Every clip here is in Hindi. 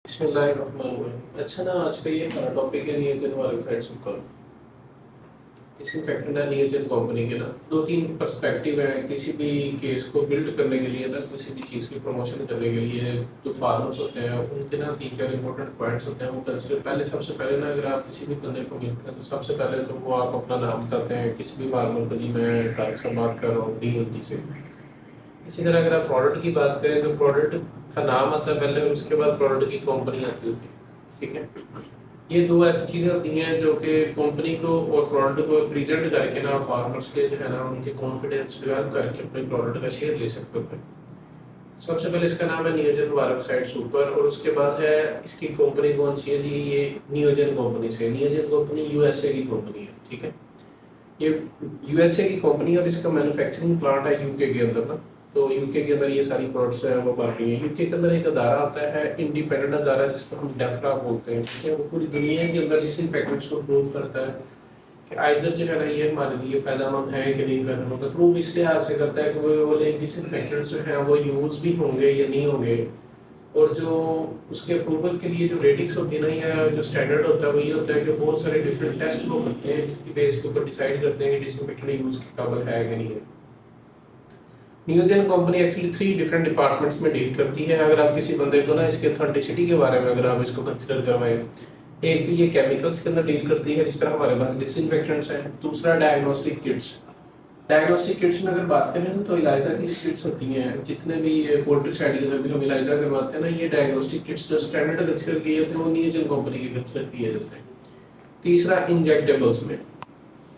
बिस्मिल्लाहिर्रहमानिर्रहीम। अच्छा ना, आज का ये हमारा टॉपिक है नियोजन वाले साइड सुपर। इस इफेक्ट है नियोजन कंपनी के ना दो तीन पर्सपेक्टिव है किसी भी केस को बिल्ड करने के लिए ना, किसी भी चीज़ की प्रमोशन करने के लिए जो फार्मर्स होते हैं उनके ना तीन चार इंपॉर्टेंट पॉइंट्स होते हैं। वो कंसिडर पहले सबसे पहले ना, अगर आप किसी भी बंदे को मिलते हैं तो सबसे पहले तो वो आप अपना नाम बताते हैं किसी भी फार्मर को, जी मैं तारिक से बात कर रहा हूँ DMG से। इसी तरह अगर आप प्रोडक्ट की बात करें तो प्रोडक्ट का नाम आता है पहले और उसके बाद प्रोडक्ट की कंपनी आती होती है। ठीक है, ये दो ऐसी चीज़ें होती हैं जो कि कंपनी को और प्रोडक्ट को प्रेजेंट करके ना फार्मर्स के जो है ना उनके कॉन्फिडेंस डेवलप करके अपने प्रोडक्ट का शेयर ले सकते हैं। सबसे पहले इसका नाम है नियोजन वारक साइड सुपर और उसके बाद है इसकी कंपनी कौन सी है जी, ये नियोजन कंपनी से। नियोजन कंपनी USA की कंपनी है। ठीक है, ये USA की कंपनी है और इसका मैन्युफैक्चरिंग प्लांट है UK के अंदर ना। तो यूके के अंदर ये सारी प्रोडक्ट्स हैं वो बन रही हैं। यूके के अंदर एक अदारा आता है इंडिपेंडेंट अदारा जिसको हम डेफ्रा बोलते हैं। ठीक है, वो पूरी दुनिया के अंदर इसी पैकेट्स को प्रूव करता है कि आइदर जो है ना ये हमारे लिए फायदेमंद है कि नहीं फायदेमंद है। प्रूव इसलिए हाथ से करता है कि वो वाले डिसइंफेक्टेंट्स जो हैं वो यूज भी होंगे या नहीं होंगे, और जो उसके अप्रूवल के लिए जो रेटिंग्स होती है ना या जो स्टैंडर्ड होता है वो ये होता है कि बहुत सारे डिफरेंट टेस्ट वो करते हैं जिसकी बेस के ऊपर डिसाइड करते हैं कि डिसइंफेक्टेंट यूज के काबिल है कि नहीं है। नियोजन कंपनी एक्चुअली 3 डिफरेंट डिपार्टमेंट्स में डील करती है। अगर आप किसी बंदे को ना इसके ऑथेंटिसिटी के बारे में अगर आप इसको कंसिडर करवाएं, एक तो ये केमिकल्स के अंदर डील करती है जिस तरह हमारे पास डिसइंफेक्टेंट्स हैं। दूसरा डायग्नोस्टिक किट्स। डायग्नोस्टिक किट्स में अगर बात करें तो इलाइजा की किट्स होती हैं। जितने भी पोल्ट्री साइड के अंदर भी हम इलाइजा करवाते हैं ना, ये डायग्नोस्टिक किट्स जो स्टैंडर्ड कंसिडर किए जाते हैं वो नियोजन कंपनी के कंसिडर किए जाते हैं। तीसरा इंजेक्टेबल्स में।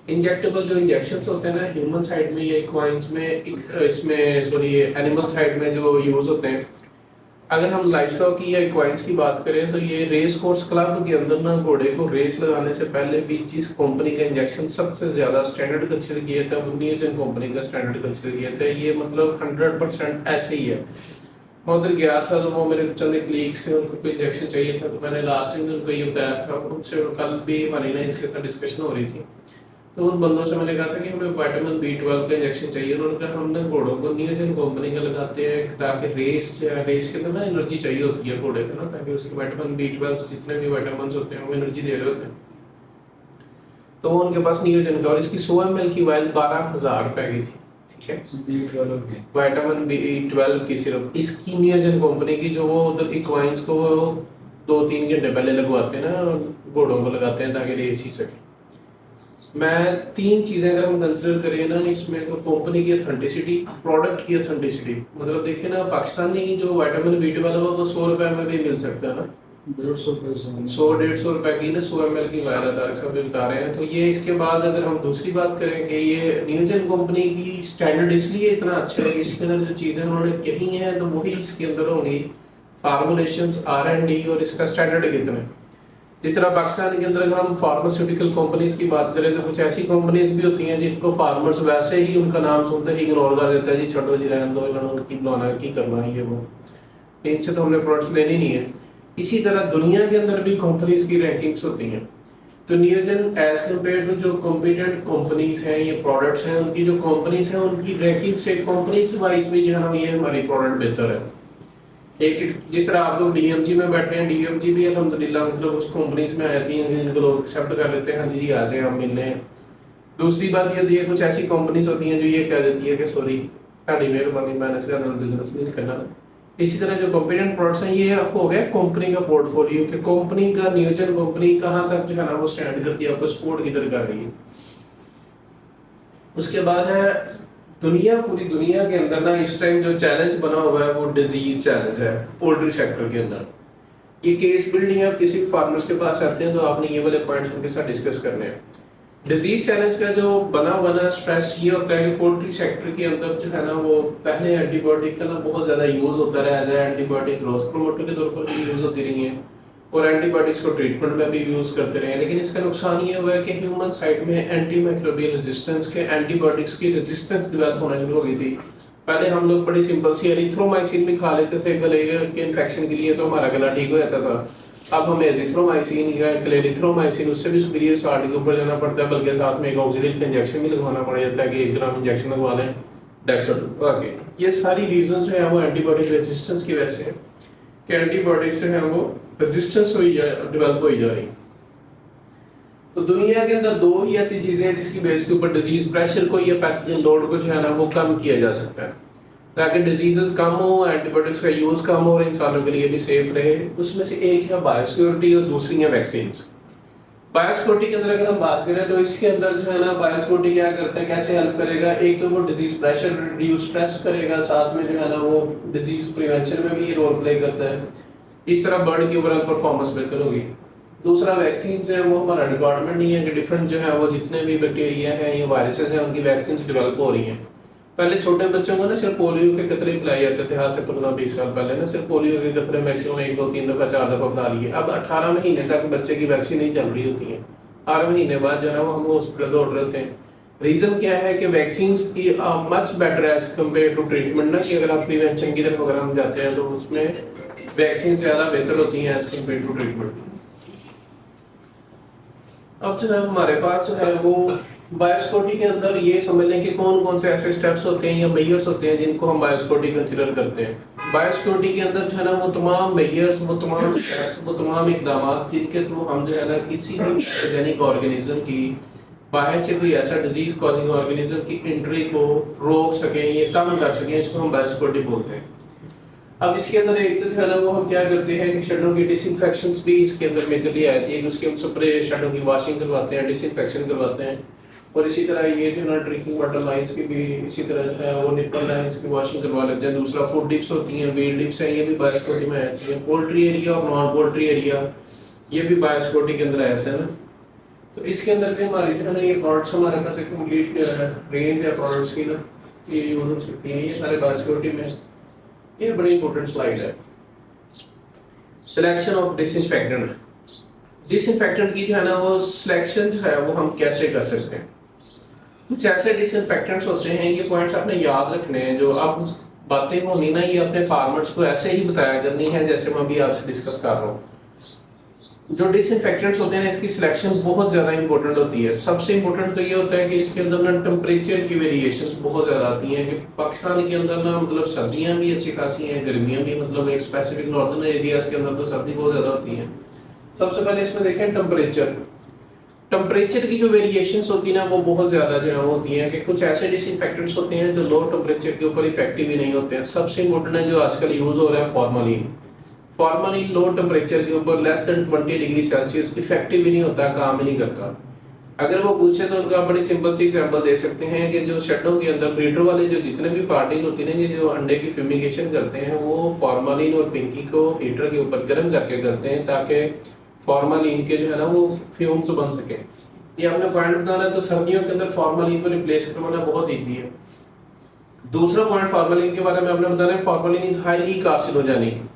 इंजेक्टेबल जो इंजेक्शंस होते हैं ना ह्यूमन साइड में या इक्वाइंस में इसमें सॉरी एनिमल साइड में जो यूज होते हैं। अगर हम लाइवस्टॉक की या इक्वाइंस की बात करें तो ये रेस कोर्स क्लब के अंदर ना घोड़े को रेस लगाने से पहले भी जिस कंपनी का इंजेक्शन सबसे ज्यादा स्टैंडर्ड कंसिडर किया था वो नियोजन कंपनी का स्टैंडर्ड कंसिडर किया था। ये मतलब 100% ऐसे ही है। मैं उधर गया था तो वो मेरे चंद एक लीग से उनको कोई इंजेक्शन चाहिए था तो मैंने लास्ट टाइम उनको ये बताया था। उनसे कल भी हमारी ना इसके साथ डिस्कशन हो रही थी तो उन बंदों से मैंने कहा था कि हमें विटामिन B12 का इंजेक्शन चाहिए। उन्होंने कहा हमने घोड़ों को नियोजन कंपनी का लगाते हैं ताकि रेस के अंदर ना एनर्जी चाहिए होती है घोड़े को ना, ताकि उसके विटामिन B12 जितने भी विटामिन होते हैं वो एनर्जी दे रहे होते हैं। तो वो उनके पास नियोजन का और इसकी 100 ml की वायल 12,000 रुपए की थी। ठीक है, विटामिन B12 की सिर्फ इसकी नियोजन कंपनी की जो वो उधर इक्वाइंस को वो 2-3 घंटे पहले लगवाते हैं ना, घोड़ों को लगाते हैं ताकि रेस ही सके। मैं 3 चीजें अगर हम कंसिडर करें ना इसमें तो कंपनी की ऑथेंटिसिटी, प्रोडक्ट की ऑथेंटिसिटी। मतलब देखिए ना पाकिस्तानी जो विटामिन B12 है वो 100 रुपए में भी मिल सकता है ना, 100-150 रुपए की ना 100 ml की वायर तारिक साहब भी बता रहे हैं। तो ये इसके बाद अगर हम दूसरी बात करेंगे, ये नियोजन कंपनी की स्टैंडर्ड इसलिए इतना अच्छा है कि इसके अंदर जो चीजें उन्होंने कही हैं तो वही इसके अंदर होंगी। फार्मुलेशंस, R&D और इसका स्टैंडर्ड कितना है। जिस तरह पाकिस्तान के अंदर अगर हम फार्मास्यूटिकल कंपनीज की बात करें तो कुछ ऐसी कंपनीज भी होती हैं जिनको फार्मर्स वैसे ही उनका नाम सुनते ही इग्नोर कर देता है, जी छोड़ो जी रहने दो, इन्होंने उनकी बुलाना की करना है ये वो, इनसे तो हमने प्रोडक्ट्स लेनी नहीं है। इसी तरह दुनिया के अंदर भी कंपनीज की रैंकिंग्स होती हैं। तो नियोजन एज कम्पेयर टू जो कॉम्पिटेंट कंपनीज हैं, ये प्रोडक्ट्स हैं, उनकी जो कंपनीज हैं उनकी रैंकिंग से कंपनीज वाइज भी जो है ना ये हमारी प्रोडक्ट बेहतर है। एक जिस तरह आप लोग DMG में बैठे हैं, DMG भी अल्हम्दुलिल्लाह मतलब उस कंपनीज में आती हैं जिनको लोग एक्सेप्ट कर लेते हैं, हाँ जी आ जाए हम मिलने हैं। दूसरी बात ये होती है कुछ ऐसी कंपनीज होती हैं जो ये कह देती है कि सॉरी ਤੁਹਾਡੀ मेहरबानी मैंने से बिजनेस नहीं करना। इसी तरह जो कॉम्पिटेंट प्रोडक्ट्स हैं ये हो गया कंपनी का पोर्टफोलियो कि कंपनी का नियोजन कंपनी कहाँ तक जो है ना वो स्टैंड करती है, आपको सपोर्ट किधर कर रही है। उसके बाद है दुनिया, पूरी दुनिया के अंदर ना इस टाइम जो चैलेंज बना हुआ है वो डिजीज चैलेंज है पोल्ट्री सेक्टर के अंदर। ये केस बिल्डिंग है, किसी फार्मर्स के पास आते हैं तो आपने ये वाले पॉइंट्स उनके साथ डिस्कस करने हैं। डिजीज चैलेंज का जो बना बना स्ट्रेस ये होता है कि पोल्ट्री सेक्टर के अंदर जो है ना वो पहले एंटीबायोटिक का ना बहुत ज्यादा यूज होता रहा है, एंटीबायोटिक ग्रोथ प्रमोटर के तौर पर भी यूज होती रही है और एंटीबायोटिक्स को ट्रीटमेंट में भी यूज करते रहे। लेकिन इसका नुकसान ये हुआ है कि ह्यूमन साइड में एंटी माइक्रोबियल रेजिस्टेंस के एंटीबायोटिक्स की रेजिस्टेंस डेवलप होना शुरू हो गई थी। पहले हम लोग बड़ी सिंपल सी एरिथ्रोमाइसिन भी खा लेते थे गले के इन्फेक्शन के लिए तो हमारा गला ठीक हो जाता था। अब हमें एजिथ्रोमाइसिन या क्लेरिथ्रोमाइसिन उससे भी सुपीरियर साल्ट के ऊपर जाना पड़ता है, बल्कि साथ में एक ऑक्सीडेंट का इंजेक्शन भी लगवाना पड़ जाता है कि 1 ग्राम इंजेक्शन लगवा लें डेक्सामेथासोन आगे। ये सारी रीजंस जो है वो एंटीबायोटिक रेजिस्टेंस की वजह से है कि एंटीबॉडीज जो है वो रेजिस्टेंस डेवलप हो जा रही। तो दुनिया के अंदर दो ही ऐसी चीजें हैं जिसकी बेस के ऊपर डिजीज प्रेशर को या पैथोजन लोड को जो है ना वो कम किया जा सकता है, ताकि डिजीजेस कम हो, एंटीबायोटिक्स का यूज कम हो और इंसानों के लिए भी सेफ रहे। उसमें से एक है बायोसिक्योरिटी और दूसरी है वैक्सीन। बायोसिक्योरिटी के अंदर अगर हम बात करें तो इसके अंदर जो है ना बायोसिक्योरिटी क्या करता है, कैसे हेल्प करेगा, एक तो वो डिजीज प्रेशर रिड्यूस स्ट्रेस करेगा, साथ में जो है ना वो डिजीज प्रिवेंशन में भी रोल प्ले करता है। इस तरह बर्ड की ओवरऑल परफॉर्मेंस बेहतर होगी। दूसरा वैक्सीन है, वो हमारा डिपार्टमेंट नहीं है कि डिफरेंट जो है वो जितने भी बैक्टीरिया हैं या वायरसेस हैं उनकी वैक्सीन डेवलप हो रही हैं। पहले छोटे बच्चों को ना सिर्फ पोलियो के कतरे पिलाए जाते थे, आज से 15-20 साल पहले ना सिर्फ पोलियो के कतरे मैक्सिमम 1 2 3 दफा 4 दफा पिला लिए। अब 18 महीने तक बच्चे की वैक्सीन नहीं चल रही होती है, 8 महीने बाद जो है वो हम हॉस्पिटल दौड़ रहे होते हैं। रीजन क्या है कि वैक्सीन की much better as compared to treatment ना, कि अगर आप प्रिवेंशन की तरफ अगर हम जाते हैं तो उसमें वैक्सीन ज्यादा बेहतर होती है एज कम्पेयर टू ट्रीटमेंट। अब जो है हमारे पास जो है वो बायोसिक्योरिटी के अंदर ये समझ लें कि कौन कौन से ऐसे स्टेप्स होते हैं या मेजर्स होते हैं जिनको हम बायोसिक्योरिटी कंसीडर करते हैं। बायोसिक्योरिटी के अंदर जो है ना वो तमाम मेजर्स, वो तमाम स्टेप्स, वो तमाम इकदाम जिनके थ्रू हम जो है ना किसी भी पैथोजेनिक ऑर्गेनिज्म की बाहर से कोई ऐसा डिजीज कॉजिंग ऑर्गेनिज्म की एंट्री को रोक सकें या कम कर सकें, इसको हम बायोसिक्योरिटी बोलते हैं। अब इसके अंदर एक तो जो है ना वो हम क्या करते हैं कि शेडों की डिसइंफेक्शंस भी इसके अंदर मेजरली आती है कि उसके हम स्प्रे शेडों की वॉशिंग करवाते हैं, डिसइंफेक्शन करवाते हैं। और इसी तरह ये जो है ना ड्रिंकिंग वाटर लाइंस की भी इसी तरह जो है वो निपल लाइंस की वॉशिंग करवा लेते हैं। दूसरा फूड डिप्स होती हैं, वीड डिप्स हैं, ये भी बायोसिक्योरिटी में आती है। पोल्ट्री एरिया और नॉन पोल्ट्री एरिया ये भी बायोसिक्योरिटी के अंदर आते हैं ना। तो इसके अंदर भी हमारी जो है ना ये प्रोडक्ट्स हमारे पास एक कंप्लीट रेंज है प्रोडक्ट्स की ना, ये यूज हो सकती हैं, ये सारे बायोसिक्योरिटी में। ये बड़ी इंपॉर्टेंट स्लाइड है। Selection of disinfectant. डिसइंफेक्टेंट की जो है ना वो सिलेक्शन जो है वो हम कैसे कर सकते हैं। कुछ ऐसे डिसइंफेक्टेंट्स होते हैं, ये पॉइंट्स आपने याद रखने हैं, जो अब बातें होनी ना ये अपने फार्मर्स को ऐसे ही बताया करनी है जैसे मैं अभी आपसे डिस्कस कर रहा हूँ। जो डिसइंफेक्टेंट्स होते हैं इसकी सिलेक्शन बहुत ज़्यादा इंपॉर्टेंट होती है। सबसे इंपॉर्टेंट तो ये होता है कि इसके अंदर ना टेम्परेचर की वेरिएशंस बहुत ज़्यादा आती हैं, कि पाकिस्तान के अंदर ना मतलब सर्दियाँ भी अच्छी खासी हैं, गर्मियाँ भी, मतलब एक स्पेसिफिक नॉर्दर्न एरियाज के अंदर तो सर्दी बहुत ज़्यादा होती है। सबसे पहले इसमें देखें टेम्परेचर। टेम्परेचर की जो वेरिएशंस होती है ना वो बहुत ज़्यादा जो है होती हैं, कि कुछ ऐसे डिसइंफेक्टेंट्स होते हैं जो लो टेम्परेचर के ऊपर इफेक्टिव ही नहीं होते हैं। सबसे इंपॉर्टेंट है जो आजकल यूज़ हो रहा है फॉर्मलिन। फॉर्मलिन लो टेम्परेचर के ऊपर less than 20 degree Celsius effective ही नहीं होता, काम ही नहीं करता। अगर वो पूछे तो उनका बड़ी सिंपल सी एग्जांपल दे सकते हैं कि जो शेडों के अंदर ब्रीडर वाले जो जितने भी पार्टीज होती हैं जो अंडे की फ्यूमिगेशन करते हैं वो फॉर्मलिन और पिंकी को हीटर के ऊपर गर्म करके करते हैं, ताकि फॉर्मलिन के जो है ना वो फ्यूम्स बन सके। ये आपने पॉइंट बताना है, तो सर्दियों के अंदर फॉर्मलिन को रिप्लेस करवाना बहुत ईजी है। दूसरा पॉइंट फॉर्मलिन के बारे में आपने बताना है, formalin is highly carcinogenic.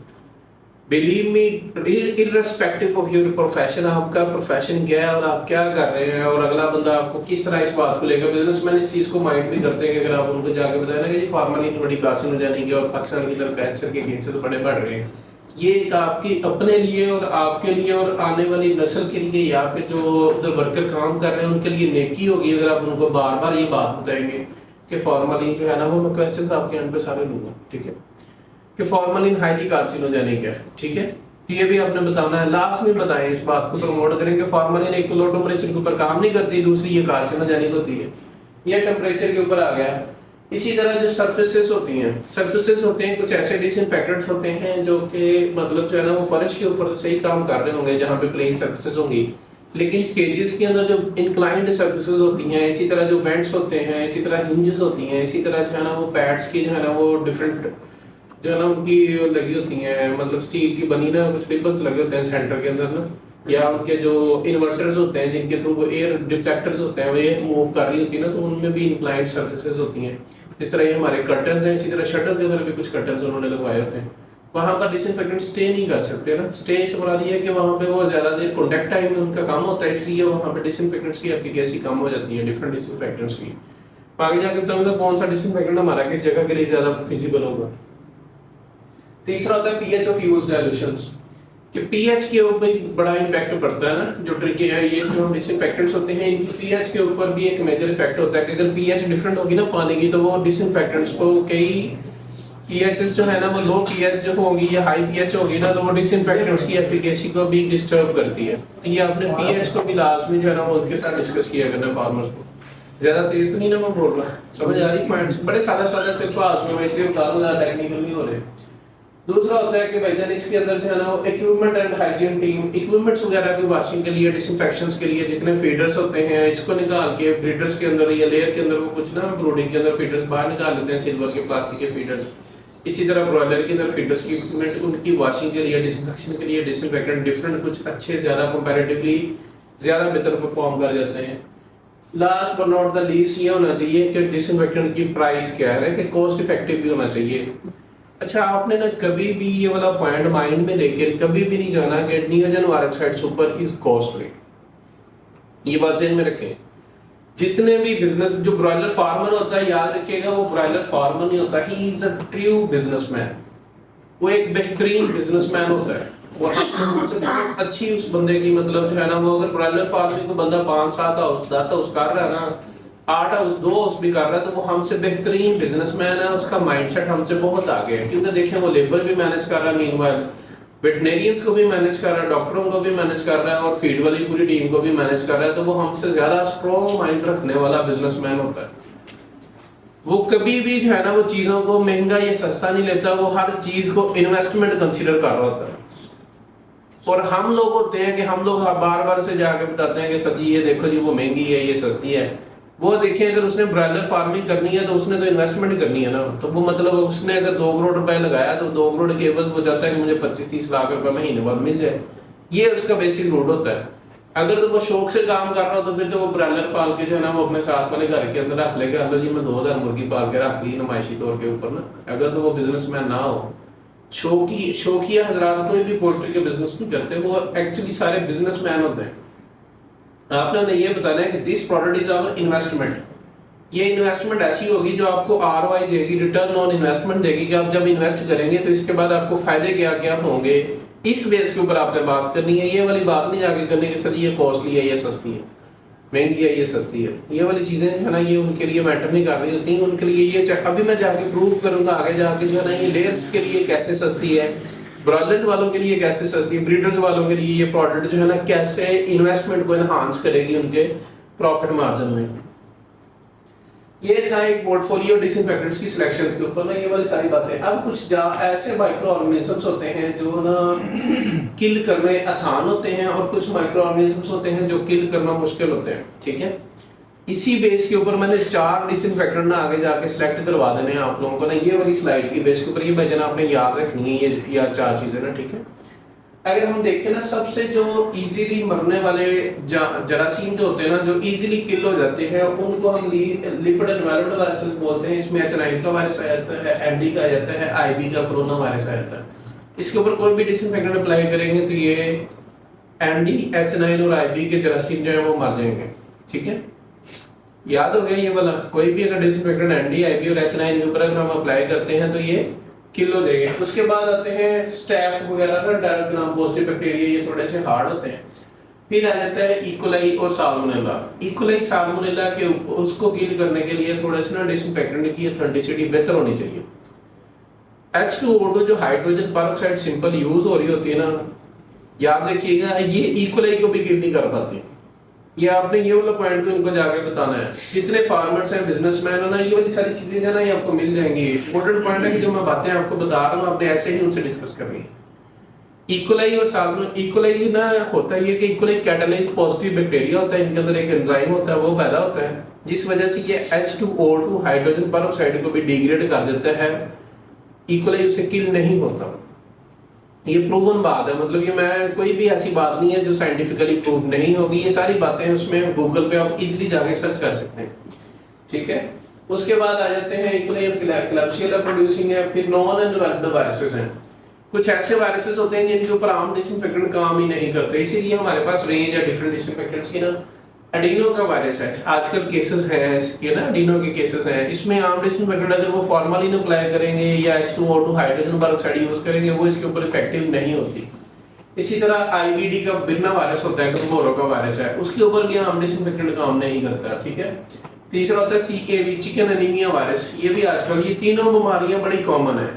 Believe me, irrespective of your profession, आपका प्रोफेशन क्या है और आप क्या कर रहे हैं और अगला बंदा आपको किस तरह इस बात को लेकर, बिजनेसमैन इस चीज को माइंड भी करते हैं कि अगर आप उनको जाके बताएं ना कि ये फॉर्मलिन बड़ी कार्सिनोजेनिक है और पाकिस्तान की तरफ कैंसर के केसेस बड़े बढ़ रहे हैं, ये एक आपकी अपने लिए और आपके लिए और आने वाली नस्ल के लिए या फिर जो उधर वर्कर काम कर रहे हैं उनके लिए नेकी होगी अगर आप उनको बार बार ये बात बताएंगे कि फॉर्मलिन जो है ना वो मैं क्वेश्चंस आपके एंड पे सारे लूंगा, ठीक है, कि फॉर्मलिन हाईली कार्सिनोजेनिक है, ठीक है। तो ये भी आपने बताना है, लास्ट में बताएं, इस बात को प्रमोट करें कि फॉर्मलिन एक तो लो टेम्परेचर के ऊपर काम नहीं करती, दूसरी ये कार्सिनोजेनिक होती है। ये टेम्परेचर के ऊपर आ गया। इसी तरह जो सर्फेसेस होती हैं कुछ ऐसे डिसइंफेक्टेंट्स होते हैं जो कि मतलब जो है ना वो फर्श के ऊपर सही काम कर रहे होंगे जहाँ पे प्लेन सर्फेसेस होंगी, लेकिन केजेस के अंदर जो इंक्लाइंड सर्फेसेस होती हैं, इसी तरह जो वेंट्स होते हैं, इसी तरह हिंजेस होती हैं, इसी तरह जो है ना वो पैड्स की जो है ना वो डिफरेंट जो है ना उनकी लगी होती हैं, मतलब स्टील की बनी ना कुछ रिबन्स लगे होते हैं सेंटर के अंदर ना, या उनके जो इन्वर्टर्स होते हैं जिनके थ्रू वो एयर डिफ्लेक्टर्स होते हैं वो एयर मूव कर रही होती है ना, तो उनमें भी इंक्लाइंड सर्फेसेस होती हैं। इस तरह ये हमारे कर्टन्स हैं, इसी तरह शटर के अंदर भी कुछ कर्टन्स उन्होंने लगवाए होते हैं। वहाँ पर डिसइंफेक्टेंट स्टे नहीं कर सकते ना, स्टे से बना है कि वहाँ पे वो ज़्यादा देर कॉन्टैक्ट टाइम में उनका कम होता है, इसलिए वहाँ पे डिसइंफेक्टेंट्स की एफिकेसी कम हो जाती है डिफरेंट डिसइंफेक्टेंट्स की। आगे जाकर बताऊंगा कौन सा डिसइंफेक्टेंट हमारा किस जगह के लिए ज़्यादा फिजिबल होगा। तीसरा होता है पीएच ऑफ यूज्ड सॉल्यूशंस, कि पीएच के ऊपर बड़ा इम्पैक्ट पड़ता है ना। जो ट्रिक है ये जो डिसइंफेक्टेंट्स होते हैं इनकी पीएच के ऊपर भी एक मेजर इफेक्ट होता है कि अगर पीएच डिफरेंट होगी ना पानी की तो वो डिसइंफेक्टेंट्स को कई पीएचएस जो है ना वो लो पीएच जो होगी या हाई पीएच होगी ना, तो वो डिसइंफेक्टेंट्स की एफिकेसी को भी डिस्टर्ब करती है। तो ये आपने पीएच को भी लाजमी जो है ना वो उनके साथ डिस्कस किया करना फार्मर्स को। ज्यादा तेज तो नहीं ना मैं बोल रहा, समझ आ रही पॉइंट्स? बड़े सादा सादा सिर्फ आज में इसलिए बता रहा हूं, ज्यादा टेक्निकल नहीं हो रहे। दूसरा होता है कि भाईजान इसके अंदर जो है ना equipment and hygiene team, equipments वगैरह की वॉशिंग के लिए, डिसइंफेक्शंस के लिए जितने फीडर्स होते हैं इसको निकाल के ब्रीडर्स के अंदर या लेयर के अंदर वो कुछ ना ब्रूडिंग के अंदर फीडर्स बाहर निकाल लेते हैं, सिल्वर के प्लास्टिक के फीडर्स। इसी तरह ब्रॉयलर के अंदर फीडर्स की इक्विपमेंट उनकी वॉशिंग के लिए, डिसइंफेक्शन के लिए, डिसइंफेक्टेंट डिफरेंट कुछ अच्छे ज्यादा कंपैरेटिवली ज्यादा बेहतर परफॉर्म कर जाते हैं। Last but not the least ये होना चाहिए कि डिसइंफेक्टेंट की प्राइस क्या है, कि कॉस्ट इफेक्टिव भी होना चाहिए। अच्छा, आपने ना कभी भी ये वाला पॉइंट माइंड में लेके कभी भी नहीं जाना कि नियोजन वार्क्साइड सुपर इज कॉस्टली। ये बात ज़हन में रखें। जितने भी बिजनेस, जो ब्रॉयलर फार्मर होता है याद रखिएगा, वो ब्रॉयलर फार्मर नहीं होता, he is a true businessman. वो एक बेहतरीन बिजनेसमैन होता है। वो सबसे अच्छी उस बंदे की मतलब जो है ना, वो अगर ब्रॉयलर फार्मिंग को बंदा 5-7 हाउस 10 हाउस कर रहा है ना, 8 हाउस 2 हाउस भी कर रहा है, तो वो हमसे बेहतरीन बिजनेसमैन है। उसका माइंडसेट हमसे बहुत आगे है, क्योंकि देखें वो लेबर भी मैनेज कर रहा है, मीनवाइल वेटनेरियंस को भी मैनेज कर रहा है, डॉक्टरों को भी मैनेज कर रहा है और फीड वाली पूरी टीम को भी मैनेज कर रहा है। तो वो हमसे ज्यादा स्ट्रॉन्ग माइंड रखने वाला बिजनेसमैन होता है। वो कभी भी जो है ना वो चीजों को महंगा या सस्ता नहीं लेता, वो हर चीज को इन्वेस्टमेंट कंसीडर कर रहा होता है। और हम लोग होते हैं कि हम लोग बार बार से जाके बताते हैं कि सर जी ये देखो जी वो महंगी है, ये सस्ती है। वो देखिए, अगर उसने ब्रॉयलर फार्मिंग करनी है तो उसने तो इन्वेस्टमेंट करनी है ना। तो वो मतलब उसने अगर 2 करोड़ रुपए लगाया तो 2 करोड़ के एवज वो चाहता है कि मुझे 25-30 लाख रुपए महीने बाद मिल जाए। ये उसका बेसिक रूट होता है। अगर तो वो शौक से काम कर रहा हो तो फिर तो वो ब्रॉयलर पाल के जो है ना वो अपने साथ वाले घर के अंदर रख लेगा, लो जी मैं 2000 मुर्गी पाल के रख ली नुमाइशी तौर के ऊपर ना। अगर तो वो बिजनेसमैन ना हो, शौकिया हजरात कोई भी पोल्ट्री के बिजनेस नहीं करते, वो एक्चुअली सारे बिजनेसमैन होते हैं। आपने उन्हें ये बताना है कि this product is our investment. ये इन्वेस्टमेंट ऐसी होगी जो आपको आरओआई देगी, रिटर्न ऑन इन्वेस्टमेंट देगी, कि आप जब इन्वेस्ट करेंगे तो इसके बाद आपको फायदे क्या क्या होंगे। इस बेस के ऊपर आपने बात करनी है। ये वाली बात नहीं आगे करनी कि सर ये कॉस्टली है, ये सस्ती है, महंगी है, ये सस्ती है। ये वाली चीजें है ना, ये उनके लिए मैटर नहीं कर रही होती। उनके लिए ये अभी मैं जाके प्रूव करूंगा आगे जाके जो है ना, ये लेयर्स के लिए कैसे सस्ती है, ब्रॉयलर्स वालों के लिए कैसे सस्ती है, ब्रीडर्स वालों के लिए ये प्रोडक्ट जो है ना कैसे इन्वेस्टमेंट को एनहांस करेगी उनके प्रॉफिट मार्जिन में। ये था एक पोर्टफोलियो डिसइंफेक्टेंट्स की सिलेक्शन के ऊपर ना, ये वाली सारी बातें। अब कुछ ऐसे माइक्रो ऑर्गेनिजम्स होते हैं जो ना किल करने आसान होते हैं, और कुछ माइक्रो ऑर्गेनिजम्स होते हैं जो किल करना मुश्किल होते हैं। ठीक है, इसी बेस के ऊपर मैंने 4 डिसइंफेक्टेंट ना आगे जाके सिलेक्ट करवा देने हैं आप लोगों को ना। ये वाली स्लाइड की बेस के ऊपर ये भजन आपने याद रखनी है, ये या 4 चीजें ना। ठीक है, अगर हम देखें ना, सबसे जो इजीली मरने वाले जरासीम जो होते हैं ना, जो इजीली किल हो जाते हैं, उनको हम लिपिड एनवायरमेंटल वायरसेस बोलते हैं। इसमें H9 का वायरस आ जाता है, एमडी का आ जाता है, आईबी का कोरोना वायरस आ जाता है। इसके ऊपर कोई भी डिसइंफेक्टेंट अप्लाई करेंगे तो ये एमडी, H9 और आईबी के जरासीम जो है वो मर जाएंगे। ठीक है, याद हो गया ये वाला। कोई भी अगर डिसइंफेक्टेंट एमडी, आईबी और H9 के ऊपर अगर हम अप्लाई करते हैं तो ये किल हो जाएंगे। उसके बाद आते हैं स्टैफ वगैरह ना, डायरेक्ट ग्राम पॉजिटिव बैक्टीरिया, ये थोड़े से हार्ड होते हैं। फिर आ जाता है इकोलाई और साल्मोनेला। इकोलाई साल्मोनेला के उसको किल करने के लिए थोड़े से ना डिसइंफेक्टेंट की ऑथेंटिसिटी बेहतर होनी चाहिए। H2O2 जो हाइड्रोजन पेरोक्साइड सिंपल यूज हो रही होती है ना, याद रखिएगा ये इकोलाई को भी किल नहीं कर पाती। ये आपने ये वाला पॉइंट भी उनको जाके बताना है। जितने फार्मर्स हैं, बिजनेसमैन है ना, ये वाली सारी चीजें जो ना ये आपको मिल जाएंगी। इंपॉर्टेंट पॉइंट है कि जो मैं बातें आपको बता रहा हूँ आपने ऐसे ही उनसे डिस्कस करनी है। इकोलाई और साल्मोनेला, इकोलाई ना होता है ये कि इकोलाई कैटालाइज पॉजिटिव बैक्टीरिया होता है, इनके अंदर एक एंजाइम होता है, वो पैदा होता है जिस वजह से ये H2O2 हाइड्रोजन पेरोक्साइड को भी डिग्रेड कर देता है। इकोलाई उससे किल नहीं होता। ये प्रूवन बात है, मतलब ये मैं कोई भी ऐसी बात नहीं है जो साइंटिफिकली प्रूव नहीं होगी। ये सारी बातें उसमें गूगल पे आप इजीली जाके सर्च कर सकते हैं। ठीक है, उसके बाद आ जाते हैं इकोलाई क्लैब्सियला प्रोड्यूसिंग है। फिर नॉन एन्वेलेबल वायरसेस हैं। कुछ ऐसे वायरसेस होते हैं जिनके ऊपर आम डिसइंफेक्टेंट काम ही नहीं करते, इसीलिए हमारे पास रेंज है डिफरेंट डिसइंफेक्टेंट्स की ना। एडिनो का वायरस है, आजकल केसेस हैं इसके ना, एडिनो के केसेस हैं। इसमें आम डिसइंफेक्टेंट अगर वो फॉर्मलिन अप्लाई करेंगे या H2O2 हाइड्रोजन पेरोक्साइड यूज करेंगे वो इसके ऊपर इफेक्टिव नहीं होती। इसी तरह IBD का बिरना वायरस होता है, गंगोरो का वायरस है, उसके ऊपर भी आम डिसइंफेक्टेंट काम नहीं करता। ठीक है, तीसरा होता है CAV, चिकन एनीमिया वायरस। ये भी आजकल, ये तीनों बीमारियां बड़ी कॉमन है।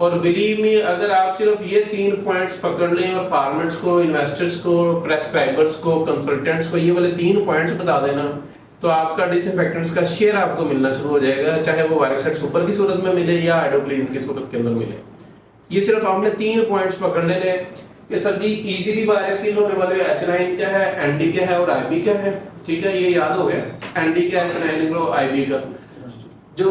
और बिलीव मी, अगर आप सिर्फ ये 3 पॉइंट्स पकड़ लें और फार्मर्स को, इन्वेस्टर्स को, प्रेस्क्राइबर्स को, कंसल्टेंट्स को ये वाले 3 पॉइंट्स बता देना, तो आपका डिसइंफेक्टेंट्स का शेयर आपको मिलना शुरू हो जाएगा, चाहे वो वायरसाइड सुपर की सूरत में मिले या हाइड्रोक्लोरीन की सूरत के अंदर मिले। ये सिर्फ आपने 3 पॉइंट्स पकड़ लेने कि सर जी इजीली वायरस किल होने वाले H9 क्या है, ND क्या है और IB क्या है। ठीक है, ये याद हो गया। ND क्या है, H9 और IB का। जो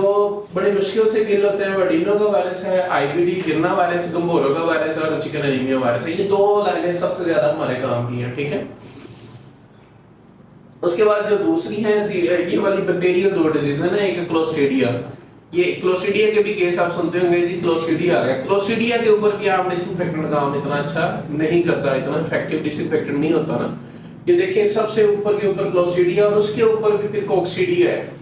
बड़ी मुश्किल से किल होते हैं वो एडिनो का वायरस है, IBD गिरना वायरस, गंभोरो का वायरस और चिकन एनीमिया वायरस है। ये 2 लाइनें सबसे ज्यादा हमारे काम की हैं। ठीक है, उसके बाद जो दूसरी है ये वाली बैक्टीरियल 2 डिजीज है ना, एक क्लोस्ट्रीडिया। ये क्लोस्ट्रीडिया के भी केस आप सुनते होंगे जी, क्लोस्ट्रीडिया आ गया। क्लोस्ट्रीडिया के ऊपर भी आप डिसइंफेक्टेंट काम इतना अच्छा नहीं करता, इतना इफेक्टिव डिसइंफेक्टेंट नहीं होता ना। ये देखिए सबसे ऊपर के ऊपर क्लोस्ट्रीडिया और उसके ऊपर भी फिर कोक्सीडिया है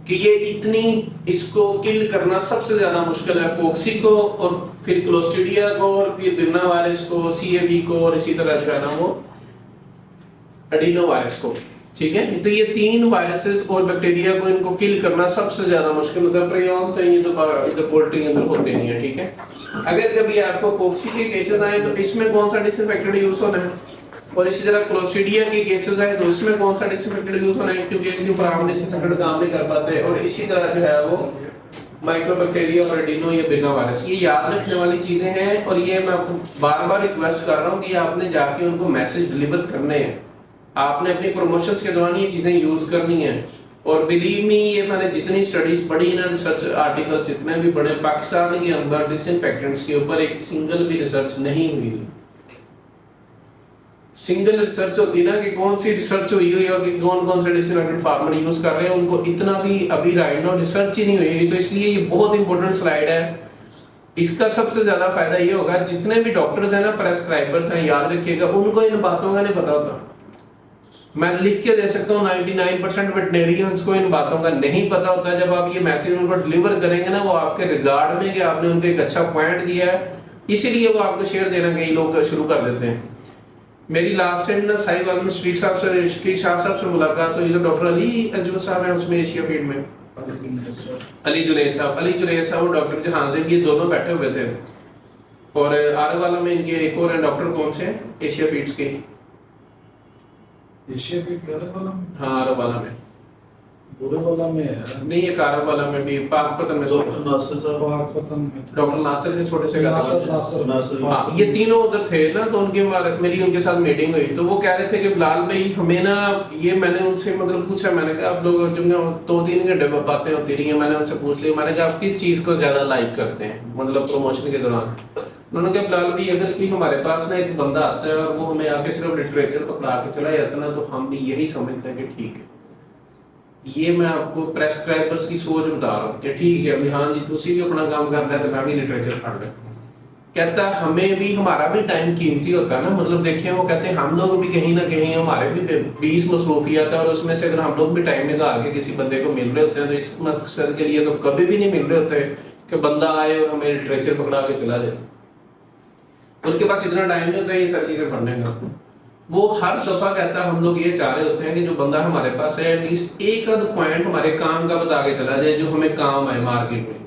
कि ये इतनी, इसको किल करना सबसे ज्यादा मुश्किल है। कोक्सी को और फिर क्लोस्ट्रीडिया को और फिर बिरना वायरस को, CAV को और इसी तरह जो है ना वो एडिनो वायरस को। ठीक है, तो ये 3 वायरसेस और बैक्टीरिया को इनको किल करना सबसे ज्यादा मुश्किल होता है। प्रियॉन से ये तो इधर पोल्ट्री के अंदर होते नहीं है। ठीक है, अगर कभी आपको कोक्सी के केसेस आए तो इसमें कौन सा डिसइंफेक्टेंट यूज होना है, और इसी तरह क्लोस्ट्रीडिया के केसेस आए तो इसमें कौन सा डिसइंफेक्टेंट यूज होना है, क्योंकि इसके ऊपर हम डिसइंफेक्टेंट काम नहीं कर पाते। और इसी तरह जो है वो माइक्रोबैक्टीरिया और एडिनो या बिरना वायरस, ये याद रखने वाली चीजें हैं। और ये मैं आपको बार-बार रिक्वेस्ट कर रहा हूं कि आपने जाके उनको मैसेज डिलीवर करने हैं, आपने अपनी प्रमोशंस के दौरान ये चीजें यूज करनी है। और बिलीव मी, ये मैंने जितनी स्टडीज पढ़ी ना, रिसर्च आर्टिकल जितने भी पढ़े, पाकिस्तान के अंदर डिसइंफेक्टेंट्स के ऊपर एक सिंगल भी रिसर्च नहीं हुई। सिंगल रिसर्च होती ना कि कौन सी रिसर्च हुई है और कि कौन से डिसइंफेक्टेंट फार्मर यूज कर रहे हैं, उनको इतना भी अभी राइट नाउ रिसर्च ही नहीं हुई। तो इसलिए ये बहुत इंपॉर्टेंट स्लाइड है। इसका सबसे ज्यादा फायदा ये होगा, जितने भी डॉक्टर्स हैं ना, प्रेस्क्राइबर्स हैं, याद रखिएगा उनको इन बातों का नहीं पता होता। मैं लिख के दे सकता हूँ 99% वेटनेरियंस को इन बातों का नहीं पता होता। जब आप ये मैसेज उनको डिलीवर करेंगे ना, वो आपके रिगार्ड में कि आपने उनको एक अच्छा पॉइंट दिया है, इसीलिए वो आपको शेयर देना कई लोग शुरू कर देते हैं। मेरी लास्ट टाइम ना साहिबाग में शफीक शाह साहब से मुलाकात हुई, तो डॉक्टर अली अजूर साहब है उसमें एशिया फीड में, अली जुनैद साहब और डॉक्टर जहांजीर, ये दोनों बैठे हुए थे। और आरवाला में इनके एक और डॉक्टर कौन से एशिया फीड्स के, एशिया फीड कारवाला में, हाँ आरवाला में, बुरेवाला में है नहीं ये कारवाला में भी, पाकपतन में डॉक्टर नासिर साहब, पाकपतन में डॉक्टर नासिर के छोटे से नासिर, हाँ, ये तीनों उधर थे ना। तो उनके बाद मेरी उनके साथ मीटिंग हुई, तो वो कह रहे थे कि बिलाल भाई हमें ना, ये मैंने उनसे मतलब पूछा, मैंने कहा आप लोग जो 2-3 घंटे बातें होती रही हैं, मैंने उनसे पूछ लिया, मैंने कहा आप किस चीज को ज्यादा लाइक करते हैं मतलब प्रमोशन के दौरान। उन्होंने कहा बिलाल भाई अगर कोई हमारे पास ना एक बंदा आता है और वो हमें आके सिर्फ लिटरेचर पकड़ा के चला जाता ना, तो हम भी यही समझते हैं कि ठीक है। ये मैं आपको प्रेस्क्राइबर्स की सोच बता रहा हूँ कि ठीक है अभी, हाँ जी तुसी भी अपना काम कर रहे हैं तो मैं भी लिटरेचर पढ़ रहा हूँ। कहता हमें भी, हमारा भी टाइम कीमती होता है ना, मतलब देखिए वो कहते हैं हम लोग भी कहीं ना कहीं, हमारे भी 20 मसरूफियात है और उसमें से अगर हम लोग भी टाइम निकाल के किसी बंदे को मिल रहे होते हैं, तो इस मकसद के लिए तो कभी भी नहीं मिल रहे होते कि बंदा आए और हमें लिटरेचर पकड़ा के चला जाए। उनके पास इतना टाइम नहीं होता ये सब चीजें पढ़ने का। वो हर दफा कहता हम लोग ये चाह रहे होते हैं कि जो बंदा हमारे पास है एटलीस्ट एक आध पॉइंट हमारे काम का बता के चला जाए जो हमें काम है मार्केट में,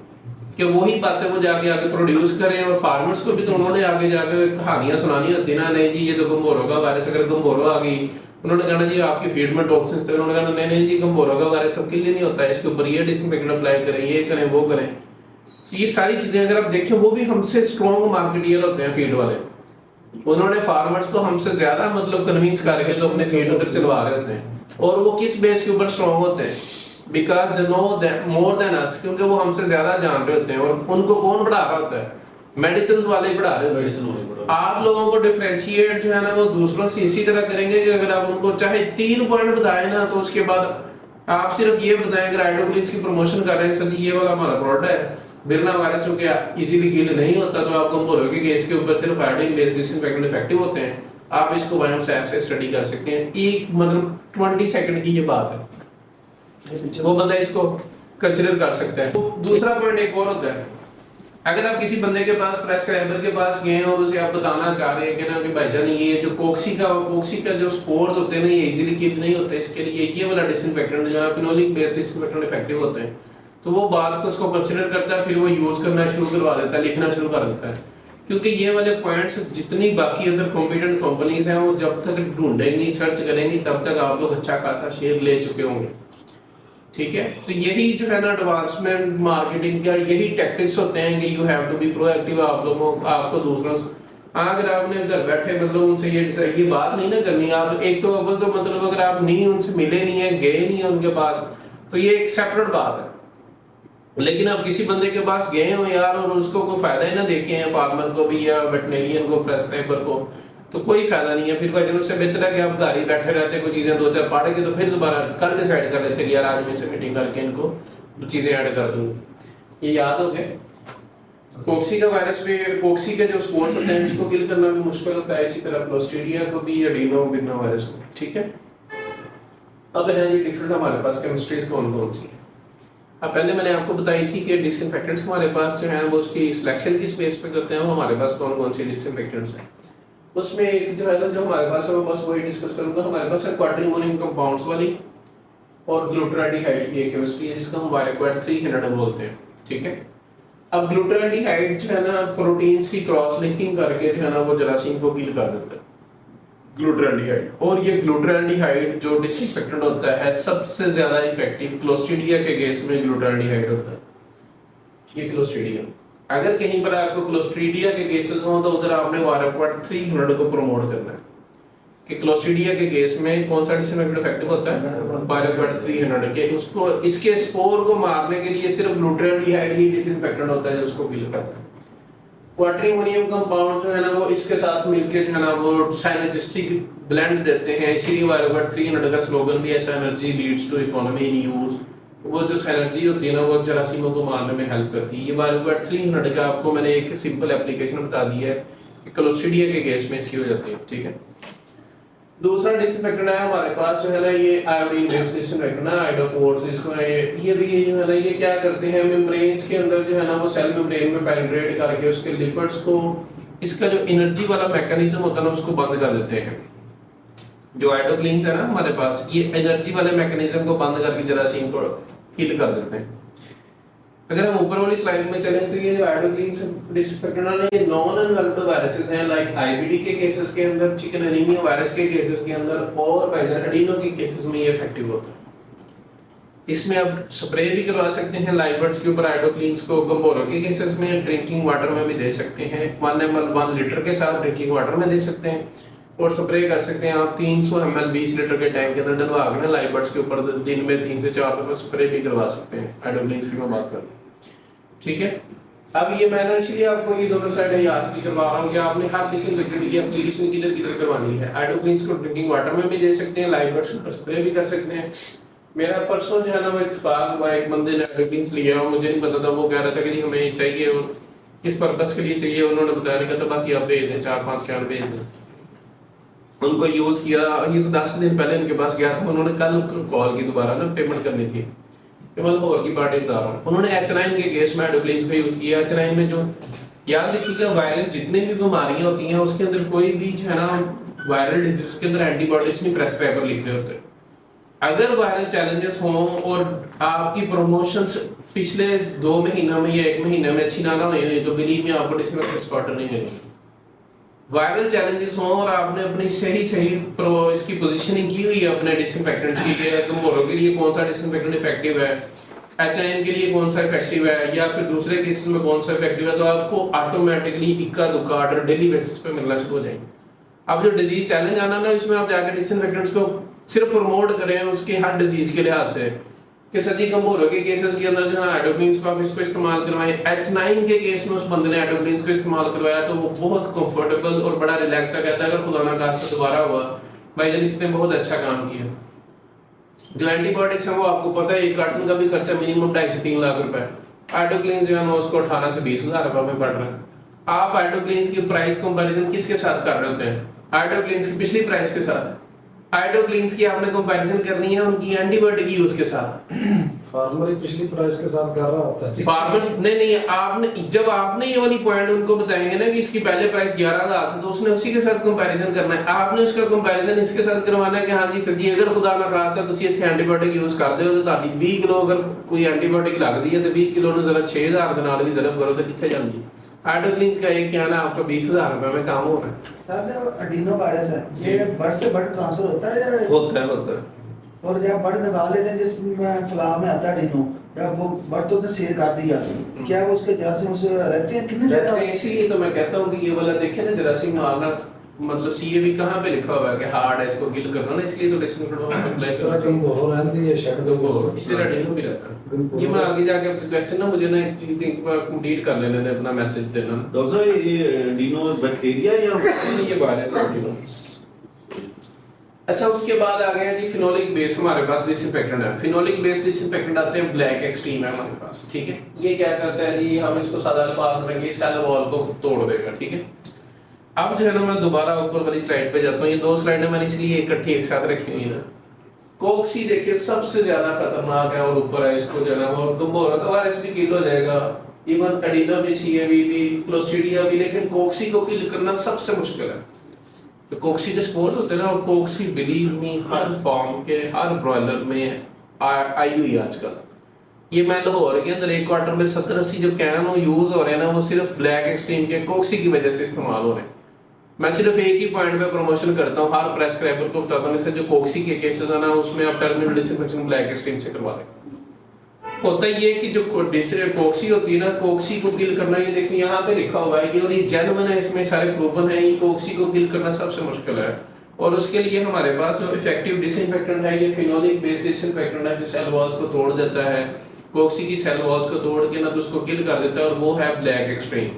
कि वही बातें वो जाके आगे प्रोड्यूस करें। और फार्मर्स को भी तो उन्होंने आगे जाके कहानियां सुनानी होती ना, नहीं जी ये तो गंभोरो का वायरस, अगर गंभोरो आ गई उन्होंने कहना जी आपकी फीड में टॉक्सिन्स थे, उन्होंने कहना नहीं जी गंभोरो का वायरस सब किल नहीं होता है, इसके ऊपर ये डिसइंफेक्टेंट अप्लाई करें, ये करें वो करें। ये सारी चीजें अगर आप देखें, वो भी हमसे स्ट्रॉन्ग मार्केटियर होते हैं फीड वाले, उन्होंने फार्मर्स को हमसे ज्यादा मतलब कन्विंस करके तो अपने फीड उधर चलवा रहे होते हैं। और वो किस बेस के ऊपर स्ट्रॉन्ग होते हैं, because they know more than us, क्योंकि वो हमसे ज्यादा जान रहे होते हैं। और उनको कौन पढ़ा रहा होता है, मेडिसिन वाले ही पढ़ा रहे होते हैं। आप लोगों को डिफरेंशिएट जो है ना वो दूसरों से इसी तरह करेंगे कि अगर आप उनको चाहे 3 पॉइंट बताए ना, तो उसके बाद आप सिर्फ ये बताएं कि राइडोक्लिन्स की प्रमोशन कर रहे हैं, सर ये वाला हमारा प्रोडक्ट है, बिरना वायरस जो कि इजीली किल नहीं होता, तो आप गंभोरो के केस के ऊपर सिर्फ आयोडीन बेस्ड डिसइंफेक्टेंट इफेक्टिव होते हैं, आप इसको बायोसैफ से स्टडी कर सकते हैं। एक मतलब 20 सेकंड की ये बात है, वो बंदा इसको कंसीडर कर सकता है। तो दूसरा पॉइंट एक और होता है अगर आप किसी बंदे के पास प्रेस्क्राइबर के पास गए और उसे आप बताना चाह रहे हैं कि ना कि भाईजान ये जो कोक्सी का जो स्पोर्स होते हैं ना, ये इजीली किल नहीं होते, इसके लिए ये वाला डिसइंफेक्टेंट जो है फिनोलिक बेस्ड डिसइंफेक्टेंट इफेक्टिव होते हैं। तो वो बात को उसको कंसीडर करता है, फिर वो यूज करना शुरू करवा देता है, लिखना शुरू कर देता है। क्योंकि ये वाले पॉइंट्स जितनी बाकी अदर कॉम्पिटेंट कंपनीज हैं वो जब तक ढूंढेंगी, सर्च करेंगी, तब तक आप लोग अच्छा खासा शेयर ले चुके होंगे। ठीक है, तो यही जो है ना एडवांसमेंट मार्केटिंग का यही टैक्टिक्स होते हैं कि you have to be proactive. आप लोगों आपको दूसरों से, अगर आपने घर बैठे मतलब उनसे ये बात नहीं ना करनी, आप एक तो अव्वल तो मतलब अगर आप नहीं उनसे मिले नहीं है, गए नहीं है उनके पास, तो ये एक सेपरेट बात है। लेकिन आप किसी बंदे के पास गए हो यार और उसको कोई फायदा ही ना देखे हैं, फार्मर को भी या वेटनेरियन को, प्रेस्क्राइबर को, तो कोई फायदा नहीं है। फिर भाई उससे बेहतर है कि आप घर ही बैठे रहते, कोई चीजें दो चार पढ़ के तो फिर दोबारा कल डिसाइड कर लेते कि यार आज मैं से मीटिंग करके इनको चीजें ऐड कर दूंगा। ये याद हो गए। कोक्सी का वायरस पे, कोक्सी के जो स्पोर्स होते हैं इसको किल करना भी मुश्किल होता है, इसी तरह क्लोस्ट्रीडिया को भी, एडिनोविरिना वायरस को। ठीक है, अब है ये डिफरेंट हमारे पास केमिस्ट्रीज कौन कौन सी है। अब पहले मैंने आपको बताई थी कि डिसइंफेक्टेंट्स हमारे पास जो है वो उसकी सिलेक्शन की स्पेस पे करते हैं, वो हमारे पास कौन कौन सी डिसइंफेक्टेंट्स हैं। उसमें एक जो है ना जो हमारे पास है वो बस वही डिस्कस करूंगा। हमारे पास है क्वाड्रिमोनियम कंपाउंड्स वाली और ग्लूटाराल्डिहाइड की केमिस्ट्री है, जिसको हम वायरक्वाड 300 बोलते हैं। ठीक है, अब ग्लूटाराल्डिहाइड जो है ना प्रोटीन्स की क्रॉस लिंकिंग करके जो है ना वो जरासीम को किल कर देता है, ग्लूटाराल्डिहाइड। और ये ग्लूटाराल्डिहाइड जो डिसइंफेक्टेंट होता है सबसे ज्यादा इफेक्टिव क्लोस्ट्रीडिया के केस में ग्लूटाराल्डिहाइड होता है। ये क्लोस्ट्रीडिया, अगर कहीं पर आपको क्लोस्ट्रीडिया के केसेस हो तो उधर आपने वायरक्वाड 300 को प्रमोट करना है कि क्लोस्ट्रीडिया के केस में कौन सा डिसइंफेक्टेंट इफेक्टिव होता है, वायरक्वाड 300 के। उसको इसके स्पोर को मारने के लिए सिर्फ ग्लूटाराल्डिहाइड ही डिसइंफेक्टेंट होता है जो उसको किल करता है। क्वाड्रिमोनियम कंपाउंड जो है ना वो इसके साथ मिलकर जो है ना वो साइनर्जिस्टिक ब्लेंड देते हैं, इसीलिए वायरक्वाड 300 का स्लोगन भी है, energy leads to economy in use. वो जो एनर्जी होती है ना वो जरासीमों को मारने में हेल्प करती है। ये वायरक्वाड 300 का आपको मैंने एक सिंपल एप्लीकेशन बता दी है कि क्लोस्ट्रीडिया के केस में इसकी हो जाती है। ठीक है, दूसरा डिसइंफेक्टेंट है हमारे पास जो है ना ये आयोडीन बेस्ड डिसइंफेक्टेंट है, आइडोफोर्स इसको ये भी जो है ना ये क्या करते हैं मेम्ब्रेन्स के अंदर जो है ना वो सेल मेम्ब्रेन में पेनिट्रेट करके उसके लिपिड्स को, इसका जो एनर्जी वाला मैकेनिज्म होता है ना उसको बंद कर देते हैं। जो आइडोक्लिन्स है ना हमारे पास, ये एनर्जी वाले मैकेनिज्म को बंद करके जरासीम को किल कर देते हैं। अगर हम ऊपर वाली स्लाइड में चलें तो ये जो आइडोक्लिन्स डिसइंफेक्टेंट है ये नॉन इन्वेलेबल वायरसेस हैं, लाइक आईबीडी के केसेस के अंदर, चिकन एनीमिया वायरस के केसेस के अंदर और पाइजन एडिनो के केसेस में ये इफेक्टिव होता है। इसमें आप स्प्रे भी करवा सकते हैं लाइबर्ड्स के ऊपर आइडोक्लिन्स को। गंभोरों के केसेस में ड्रिंकिंग वाटर में भी दे सकते हैं, 1 ml 1 लीटर के साथ ड्रिंकिंग वाटर में दे सकते हैं और स्प्रे कर सकते हैं आप 300 ml 20 लीटर के टैंक के अंदर डलवा के लाइबर्ड्स के ऊपर दिन में 3 से 4 दफा स्प्रे भी करवा सकते हैं आइडोक्लिन्स की मैं बात कर रहा हूं। ठीक है, अब ये मैंने इसलिए आपको ये दोनों साइड याद भी करवा रहा हूँ कि आपने हर डिसइंफेक्टेंट की एप्लीकेशन किधर करवानी है। आइडोक्लिन्स को ड्रिंकिंग वाटर में भी दे सकते हैं, लाइबर्ड्स के ऊपर स्प्रे भी कर सकते हैं। मेरा परसों जो है ना वो इत्तेफाक हुआ, एक बंदे ने आइडोक्लिन्स लिया और मुझे नहीं पता था, वो कह रहा था कि हमें चाहिए और किस पर्पस के लिए चाहिए, उन्होंने बताया नहीं तो बस ये आप भेज दें 4-5 कैन भेज दें। उनको यूज किया, ये 10 दिन पहले उनके पास गया था, उन्होंने कल कॉल की दोबारा ना पेमेंट करनी थी, केवल और की पार्टी बता रहा हूँ। उन्होंने H9 के केस में आइडोक्लिन्स को यूज किया। H9 में जो याद रखिएगा वायरल जितनी भी बीमारियां होती हैं उसके अंदर कोई भी जो है ना वायरल डिजीज के अंदर एंटीबायोटिक्स नहीं प्रेस्क्राइबर लिख रहे होते। अगर वायरल चैलेंजेस हों और आपकी प्रमोशंस पिछले 2 महीनों में या 1 महीने में अच्छी ना हुई तो बिलीव में आपको डिसइंफेक्टेंट ऑर्डर नहीं मिलेगा। वायरल चैलेंजेस हों और आपने अपनी सही इसकी पोजीशनिंग की हुई है अपने डिसइंफेक्टेंट की, गंभोरों के लिए कौन सा डिसइंफेक्टेंट इफेक्टिव है, H9 के लिए कौन सा इफेक्टिव है या फिर दूसरे केसेस में कौन सा इफेक्टिव है, तो आपको ऑटोमेटिकली इक्का दुक्का ऑर्डर डेली बेसिस पे मिलना शुरू हो जाएंगे। अब जो डिजीज चैलेंज आना ना इसमें आप जाकर डिसइंफेक्टेंट्स को सिर्फ प्रमोट करें उसके हर डिजीज के लिहाज से कि सदी गंभोरों के केसेस के अंदर जो है आइडोक्लिन्स को आप इसको इस्तेमाल करवाएं। H9 के केस में उस बंदे ने आइडोक्लिन्स को इस्तेमाल करवाया तो वो बहुत कंफर्टेबल और बड़ा रिलैक्स सा कहता है अगर खुदा ना खास्ता दोबारा हुआ भाई जब इसने बहुत अच्छा काम किया। जो एंटीबायोटिक्स है वो आपको पता है एक कार्टन का भी खर्चा मिनिमम 2.5 से 3 लाख रुपए, आइडोक्लिन्स जो है ना उसको 18 से 20 हजार रुपए में पड़ रहा है। आप आइडोक्लिन्स की प्राइस कंपैरिजन किसके साथ कर रहे होते हैं? आइडोक्लिन्स की पिछली प्राइस के साथ। आइडोक्लिन्स की आपने कंपैरिजन करनी है उनकी एंटीबायोटिक यूज के साथ। फार्मर ही पिछली प्राइस के साथ कर रहा होता है। फार्मर नहीं, आपने जब आपने ये वाली पॉइंट उनको बताएंगे ना कि इसकी पहले प्राइस 11,000 था, तो उसने उसी के साथ कंपैरिजन करना है। आपने उसका कंपैरिजन इसके साथ करवाना है कि हाँ जी सर जी, अगर खुदा ना खास्ता ਤੁਸੀਂ ਇੱਥੇ ਐਂਟੀਬਾਇਓਟਿਕ ਯੂਜ਼ ਕਰਦੇ ਹੋ ਤੇ ਤੁਹਾਡੀ 20 ਕਿਲੋ ਅਗਰ ਕੋਈ ਐਂਟੀਬਾਇਓਟਿਕ ਲੱਗਦੀ ਹੈ ਤੇ 20 ਕਿਲੋ ਨੂੰ ਜ਼ਰਾ 6000 ਦੇ ਨਾਲ ਵੀ ਜ਼ਰਬ ਕਰੋ ਤੇ ਕਿੱਥੇ ਜਾਂਦੀ ਹੈ। आइडोक्लिंस का एक कहना आपका 20,000 रुपए में काम हो रहा है। सर जो एडिनो वायरस है ये बर्ड से बर्ड ट्रांसफर होता है या होता है। और जब बर्ड निकाल लेते हैं जिसमें फलाव में आता है एडिनो, जब वो बर्ड तो उसे शेयर कर दिया, क्या वो उसके जरासीम उसे रहते हैं कितने देर तक? इसीलिए तो मैं कहता हूँ कि ये वाला देखे ना जरासीम मारना, मतलब सीएवी कहाँ पे लिखा हुआ है कि हार्ड है इसको किल करना ना, इसलिए तो इससे एडिनो भी रहता है। ये मैं आगे जाके आपके क्वेश्चन ना मुझे ना एक चीज कंप्लीट कर लेने दें, अपना मैसेज देना। डॉक्टर साहब ये डीनो बैक्टीरिया या ये बात है सब। अच्छा, उसके बाद आ गया जी फिनोलिक बेस, हमारे पास डिसइंफेक्टेंट है। फिनोलिक बेस डिसइंफेक्टेंट आते हैं, ब्लैक एक्सट्रीम है हमारे पास, ठीक है। ये क्या करता है जी, हम इसको सादा अल्फाज में सेल वॉल को तोड़ देगा, ठीक है। अब जो है ना मैं दोबारा ऊपर वाली स्लाइड पे जाता हूँ। ये दो स्लाइडें मैंने इसलिए इकट्ठी एक साथ रखी हुई है ना। कोक्सी देखिए सबसे ज्यादा खतरनाक है और ऊपर है, इसको जो है ना वो गंभोरा का वायरस भी किल हो जाएगा, इवन एडिनो भी, सीएवी भी, क्लोस्ट्रीडिया भी, लेकिन कोक्सी को किल करना सबसे मुश्किल है। तो कोक्सी के स्पोर होते हैं ना, और कोक्सी बिलीव मी हर फॉर्म के हर ब्रॉयलर में आई हुई है आजकल। ये मैं लाहौर के अंदर एक क्वार्टर में 70-80 जो कैन यूज हो रहे हैं ना, वो सिर्फ ब्लैक एक्सट्रीम के कोक्सी की वजह से इस्तेमाल हो रहे हैं। मैं सिर्फ एक ही पॉइंट पे प्रमोशन करता हूँ, हर प्रेस्क्राइबर को बताता हूँ जो कोक्सी के केसेस है ना, उसमें आप टर्मिनल डिसइंफेक्शन ब्लैक एक्सट्रीम से करवा दें। होता ये कि जो कोक्सी होती है ना, कोक्सी को किल करना, ये देखिए यहाँ पे लिखा हुआ है कि और ये जेन्युइन है, इसमें सारे प्रूवन है, ये कोक्सी को किल करना सबसे मुश्किल है। और उसके लिए हमारे पास जो इफेक्टिव डिसइंफेक्टेंट है, ये फिनोलिक बेस्ड डिसइंफेक्टेंट है जो सेल वॉल्स को तोड़ देता है, कोक्सी की सेल वॉल्स को तोड़ के ना तो उसको किल कर देता है, और वो है ब्लैक एक्सट्रीम।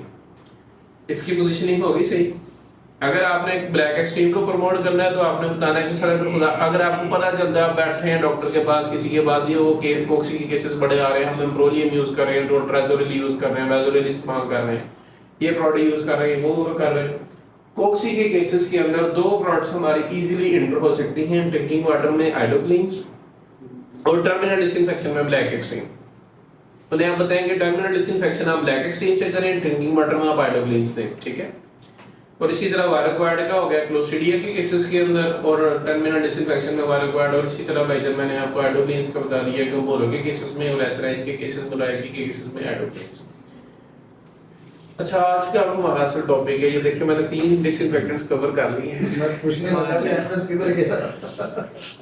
इसकी पोजीशनिंग होगी सही। अगर आपने ब्लैक एक्सट्रीम को प्रमोट करना है तो आपने बताना है कि सर अगर आपको पता चलता है, आप बैठे हैं डॉक्टर के पास, किसी के पास ये वो कोक्सी के केसेस बड़े आ रहे हैं, हम एम्प्रोलियम यूज कर रहे हैं, डोट्राजोलिल यूज कर रहे हैं, वाजोलिल इस्तेमाल कर रहे हैं, ये प्रोडक्ट यूज कर रहे हैं, वो कर रहे हैं। कोक्सी के केसेस के अंदर दो प्रोडक्ट्स हमारी इजीली इंटर हो सकती हैं, ड्रिंकिंग वाटर में आइडोक्लिन्स और टर्मिनल डिसइंफेक्शन में ब्लैक एक्सट्रीम। तो आप बताएंगे टर्मिनल डिसइंफेक्शन आप ब्लैक एक्सट्रीम से करें, ड्रिंकिंग वाटर में आप आइडोक्लिन्स दें, ठीक है। और इसी तरह वायरक्वाइड का हो गया क्लोस्ट्रीडिया के केसेस के अंदर, और टर्मिनल डिसइंफेक्शन में वायरक्वाइड, और इसी तरह भाई जब मैंने आपको आइडोक्लिन्स का बता दिया कि बोलो के केसेस में, और एचराइज के केसेस में, लाइकी के केसेस में आइडोक्लिन्स। अच्छा, आज का हमारा असल टॉपिक है, ये देखिए मैंने 3 डिसइंफेक्टेंट्स कवर कर लिए हैं। मैं पूछने वाला था एमएस किधर गया।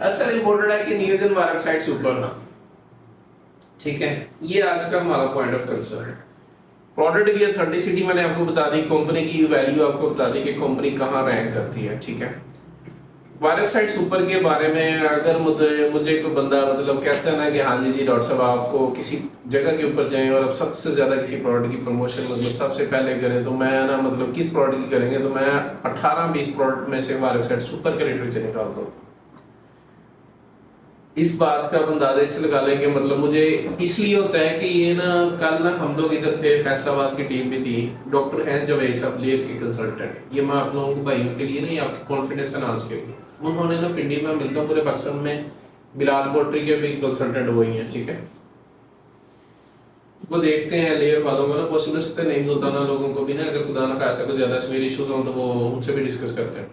असल इंपॉर्टेंट है कि नियोजन वायरक्साइड सुपर, ठीक है, ये आज का हमारा पॉइंट ऑफ कंसर्न है। प्रोडक्ट की अथेंटिसिटी मैंने आपको बता दी, कंपनी की वैल्यू आपको बता दी कि कंपनी कहाँ रैंक करती है, ठीक है। वायरक्साइड सुपर के बारे में अगर मुझे कोई बंदा मतलब कहता है ना कि हाँ जी डॉक्टर साहब आपको किसी जगह के ऊपर जाएं और अब सबसे ज्यादा किसी प्रोडक्ट की प्रमोशन मतलब सबसे पहले करें, तो मैं ना मतलब किस प्रोडक्ट की करेंगे, तो मैं 18-20 प्रोडक्ट में से वायरक्साइड सुपर के लिटरेचर निकालता हूँ। इस बात का अंदाजा इससे लगा लें कि मतलब मुझे इसलिए होता है कि ये ना कल ना हम लोग इधर थे, फैसलाबाद की टीम भी थी, डॉक्टर हैं जवेद साहब लेब के कंसल्टेंट, ये मैं आप लोगों को भाइयों के लिए नहीं आपके कॉन्फिडेंस एनहांस के लिए, उन्होंने ना पिंडी में मिलता हूँ पूरे पाकिस्तान में बिलाल पोल्ट्री के भी कंसल्टेंट वही हैं, ठीक है। वो देखते हैं लेयर वालों को ना, पॉसिबल सकते नहीं मिलता ना लोगों को भी ना, अगर खुदा ना खासा कोई ज्यादा सवेरे इशूज हो तो वो उनसे भी डिस्कस करते हैं।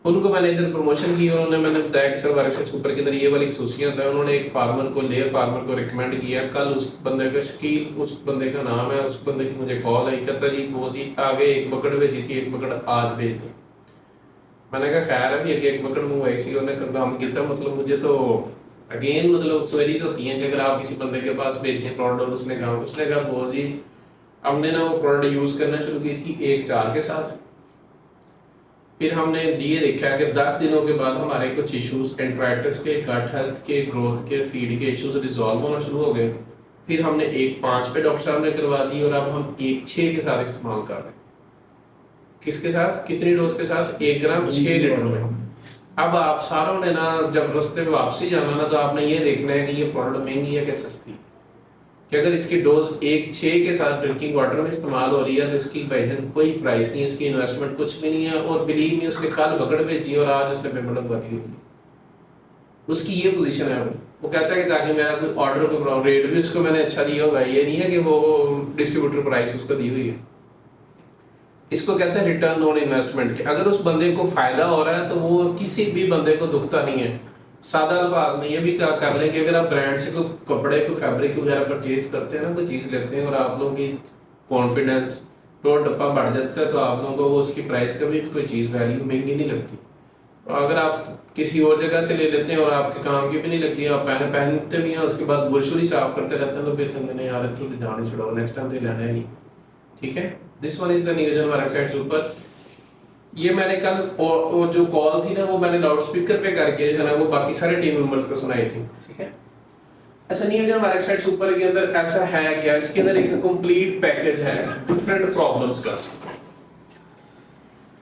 उनको मैंने इधर प्रमोशन की, उन्होंने मैंने बताया कि सर वायरक्साइड सुपर के अंदर ये वाली खसूसियत है। उन्होंने एक फार्मर को, लेयर फार्मर को रिकमेंड किया। कल उस बंदे का शकील, उस बंदे का नाम है, उस बंदे की मुझे कॉल आई, कहता जी वो जी आगे एक बकड़ भेजी थी, एक बकड़ आज भेज दी। मैंने कहा खैर है भी आगे एक बकड़ मुँह आई सी, उन्होंने काम किया, मतलब मुझे तो अगेन मतलब क्वेरीज होती हैं कि अगर आप किसी बंदे के पास भेजें प्रोडक्ट और उसने कहा वो जी हमने ना वो प्रोडक्ट यूज करना शुरू की थी 1-4 के साथ, फिर हमने ये देखा कि 10 दिनों के बाद हमारे कुछ इश्यूज एंट्राइटिस के, गट हेल्थ के, ग्रोथ के, फीड के इश्यूज रिजॉल्व होना शुरू हो गए। फिर हमने 1-5 पे डॉक्टर साहब ने करवा दी, और अब हम 1-6 के साथ इस्तेमाल कर रहे हैं। किसके साथ, कितनी डोज के साथ, 1 ग्राम 6 लीटर में। अब आप सारों ने ना जब रास्ते में वापसी जाना ना, तो आपने ये देखना है कि ये प्रोडक्ट महंगी है कि सस्ती, कि अगर इसकी डोज 1-6 के साथ ड्रिंकिंग वाटर में इस्तेमाल हो रही है तो इसकी बहन कोई प्राइस नहीं है, इसकी इन्वेस्टमेंट कुछ भी नहीं है। और बिलीव नहीं, उसने कल बकड़ भेजी और आज उसने पेमेंट लगवा दी, उसकी ये पोजीशन है। वो कहता है कि ताकि मेरा कोई ऑर्डर को प्रॉब्लम, रेट भी उसको मैंने अच्छा दिया होगा, ये नहीं है कि वो डिस्ट्रीब्यूटर प्राइस उसको दी हुई है। इसको कहते हैं रिटर्न ऑन इन्वेस्टमेंट। अगर उस बंदे को फायदा हो रहा है तो वो किसी भी बंदे को दुखता नहीं है। सादा अल्फाज में ये भी कर लें कि अगर आप ब्रांड से कोई कपड़े को फैब्रिक वगैरह परचेज करते हैं ना, कोई चीज़ लेते हैं और आप लोगों की कॉन्फिडेंस तो डब्बा बढ़ जाता है, तो आप लोगों को वो उसकी प्राइस कभी भी कोई चीज़ वैल्यू महंगी नहीं लगती। और अगर आप किसी और जगह से ले लेते हैं और आपके काम की भी नहीं लगती, आप पहनते भी हैं, उसके बाद बुरशुरी साफ करते रहते हैं, तो फिर कहते हैं यार तो जाने छोड़ो, नेक्स्ट टाइम तो लेना है नहीं। ठीक है, दिस वन इज द नियोजन वर्कसाइट सुपर। ये मैंने कल वो जो कॉल थी ना, वो मैंने लाउड स्पीकर पे करके जो है ना वो बाकी सारे टीम मेंबर्स को सुनाई थी। ठीक है, अच्छा नियोजन वर्कसाइट सुपर के अंदर ऐसा है क्या, इसके अंदर एक कंप्लीट पैकेज है डिफरेंट प्रॉब्लम्स का।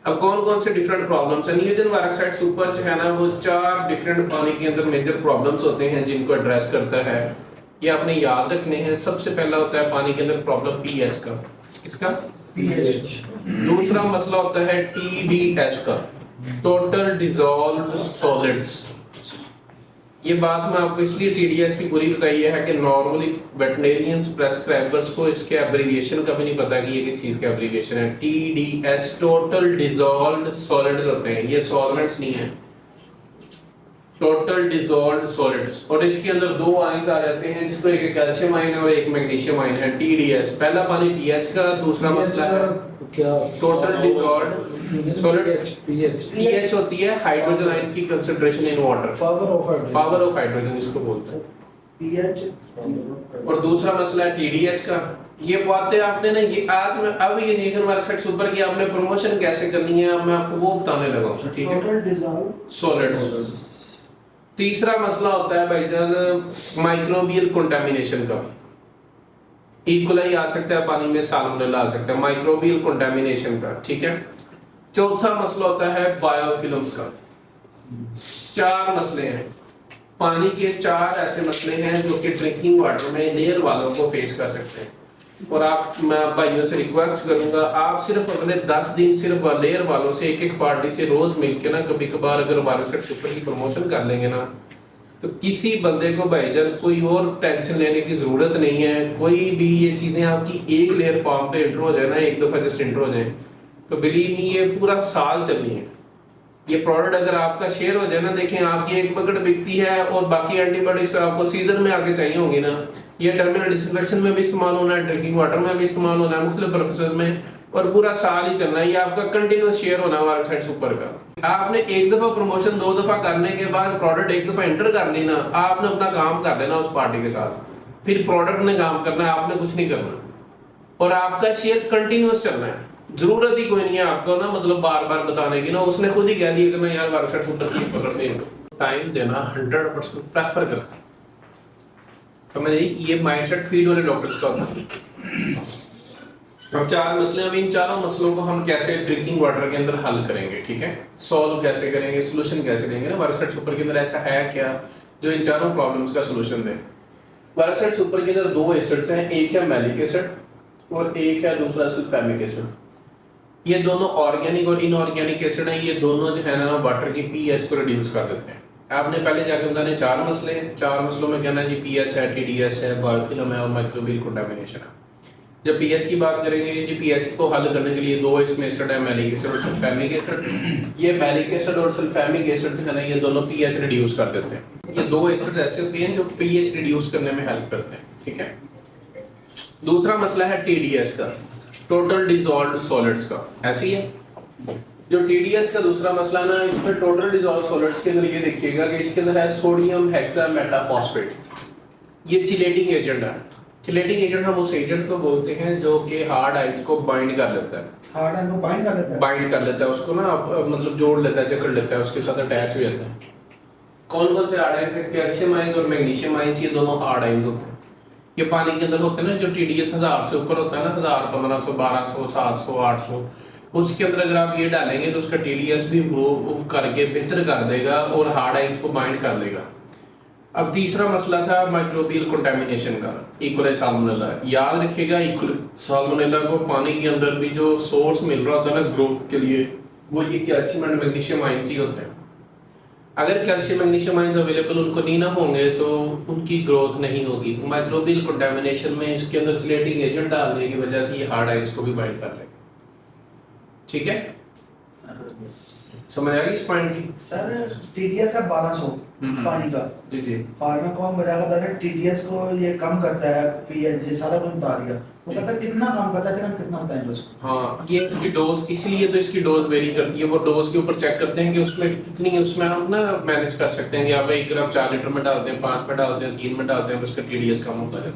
अब कौन कौन से डिफरेंट प्रॉब्लम्स है, नियोजन वर्कसाइट सुपर जो है ना वो 4 डिफरेंट पानी के अंदर मेजर प्रॉब्लम्स होते हैं जिनको एड्रेस करता है। ये आपने याद रखने हैं। सबसे पहला होता है पानी के अंदर प्रॉब्लम पीएच का, इसका पीएच। दूसरा मसला होता है टीडीएस का, टोटल डिसॉल्व्ड सॉलिड्स। ये बात मैं आपको इसलिए टीडीएस की पूरी बताई है कि नॉर्मली वेटरनरियंस प्रेस्क्राइबर्स को इसके एब्रिविएशन का भी नहीं पता कि ये किस चीज का एब्रिविएशन है। टीडीएस टोटल डिसॉल्व्ड सॉलिड्स होते हैं, ये सॉल्वेंट्स नहीं है, टोटल डिसॉल्व्ड सॉलिड्स। और इसके अंदर 2 आयंस आ जाते हैं, जिसमें एक कैल्शियम आयन है और एक मैग्नीशियम आयन है। टीडीएस पहला पानी पीएच का, दूसरा मसला है क्या टोटल डिसॉल्व्ड सॉलिड्स। पीएच होती है हाइड्रोजन आयन की concentration in water, power of hydrogen इसको बोलते हैं पीएच। और दूसरा मसला है टीडीएस का। ये बातें आपने ना ये आज मैं अब ये नियोजन वर्कसाइट सुपर की आपने प्रमोशन कैसे करनी है, अब मैं आपको वो बताने लगा हूं। ठीक है, टोटल डिसॉल्व्ड सॉलिड्स। तीसरा मसला होता है भाईजान माइक्रोबियल कंटामिनेशन का। इकोलाई आ सकता है पानी में, साल्मोनेला आ सकता है, माइक्रोबियल कंटामिनेशन का। ठीक है, चौथा मसला होता है बायोफिल्म्स का। 4 मसले हैं पानी के, 4 ऐसे मसले हैं जो कि ड्रिंकिंग वाटर में लेयर वालों को फेस कर सकते हैं। और आप, मैं भाइयों से रिक्वेस्ट करूंगा, आप सिर्फ अगले 10 दिन सिर्फ लेयर वालों से एक पार्टी से रोज मिलके ना, कभी कभार अगर वर्कसाइट सुपर की प्रमोशन कर लेंगे ना, तो किसी बंदे को भाईजान कोई और टेंशन लेने की जरूरत नहीं है। कोई भी ये चीजें आपकी एक लेयर फॉर्म पे इंटर हो जाए ना, एक दफा जस्ट इंटर हो जाए, तो बिलीव मी ये पूरा साल चलनी है। ये प्रोडक्ट अगर आपका शेयर हो जाए ना, देखें आपकी एक बकेट बिकती है और बाकी एंटीबायोटिक्स आपको सीजन में आगे चाहिए होंगी ना, ये टर्मिनल डिसइंफेक्शन में भी इस्तेमाल होना है, ड्रिंकिंग वाटर में भी इस्तेमाल होना है, मुख्तलिफ पर्पसेस में, और पूरा साल ही चलना है। ये आपका कंटिन्यूस शेयर होना है वर्कसाइट सुपर का। आपने एक दफा प्रमोशन 2 दफा करने के बाद प्रोडक्ट एक दफा एंटर कर लेना, आपने अपना काम कर लेना उस पार्टी के साथ, फिर प्रोडक्ट ने काम करना है, आपने कुछ नहीं करना, और आपका शेयर कंटिन्यूस चलना है। जरूरत ही कोई नहीं है आपको ना, मतलब बार बार बताने की ना, उसने खुद ही कह दिया कि मैं यार वर्कसाइट सुपर की पकड़ने टाइम देना 100% प्रेफर करता है। समझ आई, ये माइंडसेट फीड वाले डॉक्टर्स का होता है। अब 4 मसले, अब इन चारों मसलों को हम कैसे ड्रिंकिंग वाटर के अंदर हल करेंगे, ठीक है, सॉल्व कैसे करेंगे, सोल्यूशन कैसे देंगे ना। वर्कसाइट सुपर के अंदर ऐसा है क्या जो इन चारों प्रॉब्लम्स का सोल्यूशन दे। वर्कसाइट सुपर के अंदर 2 एसिड्स हैं, एक है मैलिक एसिड और एक है दूसरा सल्फेमिक एसिड। ये दोनों ऑर्गेनिक और इनऑर्गेनिक एसिड हैं। ये दोनों जो है ना वाटर की पीएच को रिड्यूस कर देते हैं। आपने पहले जाके बताने 4 मसले हैं, 4 मसलों में कहना जी पीएच है, टीडीएस है, बायोफिल्म है और माइक्रोबियल कंटामिनेशन है। जब पीएच की बात करेंगे जी, पीएच को हल करने के लिए 2 इसमें एसिड है, मैलिक एसिड और सल्फेमिक एसिड। ये मैलिक एसिड और सल्फेमिक एसिड जो है ना, ये दोनों पीएच रिड्यूस कर देते हैं। ये 2 एसिड ऐसे होते हैं जो पीएच रिड्यूस करने में हेल्प करते हैं, ठीक है। दूसरा मसला है टीडीएस का, टोटल डिसॉल्व्ड सॉलिड्स का। ऐसी है जो टीडीएस का दूसरा मसला ना, इसमें टोटल डिसॉल्व्ड सॉलिड्स के अंदर ये देखिएगा कि इसके अंदर है सोडियम हेक्सामेटाफॉस्फेट। ये चिलेटिंग एजेंट है। चिलेटिंग एजेंट हम उस एजेंट को बोलते हैं जो कि हार्ड आइस को बाइंड कर लेता है, हार्ड आयन को बाइंड कर लेता है, बाइंड कर लेता है उसको ना, मतलब जोड़ लेता है, जकड़ लेता है, उसके साथ अटैच हो जाता है। कौन कौन से हार्ड आयन थे? कैल्शियम आयन और मैग्नीशियम आयन, ये दोनों हार्ड आयन होते हैं। ये पानी के अंदर होते हैं ना, जो टीडीएस 1000 से ऊपर होता है ना, 1000, 1500, 1200, 700, 800, उसके अंदर अगर आप ये डालेंगे तो उसका टीडीएस भी वो करके बेहतर कर देगा और हार्ड आइंस को बाइंड कर देगा। अब तीसरा मसला था माइक्रोबियल कंटामिनेशन का, इकोलाई साल्मोनेला। याद रखिएगा, इकोलाई साल्मोनेला को पानी के अंदर भी जो सोर्स मिल रहा होता है ना ग्रोथ के लिए, वो ये कैल्शियम एंड मैग्नीशियम आयंस ही होते हैं। अगर कैल्शियम मैग्नीशियम आयंस अवेलेबल उनको नहीं ना होंगे तो उनकी ग्रोथ नहीं होगी। तो माइक्रोबियल कंटामिनेशन में इसके अंदर चिलेटिंग एजेंट डालने की वजह से ये हार्ड आयंस को भी बाइंड कर लेगा। ठीक है, समझ आ गई इस पॉइंट की? सर टीडीएस है 1200 पानी का। जी जी। फार्माकॉम बजाकर पहले टीडीएस को ये कम करता है, पीएच ये सारा कुछ बता दिया। वो कहता है कितना कम करता है, फिर हम कितना बताएंगे उसको। हाँ, ये इसकी डोज, इसलिए तो इसकी डोज वेरी करती है। वो डोज के ऊपर चेक करते हैं कि उसमें कितनी, उसमें हम ना मैनेज कर सकते हैं कि आप 1 ग्राम 4 लीटर में डालते हैं, 5 में डालते हैं, 3 में डालते हैं, उसका टीडीएस कम होता है।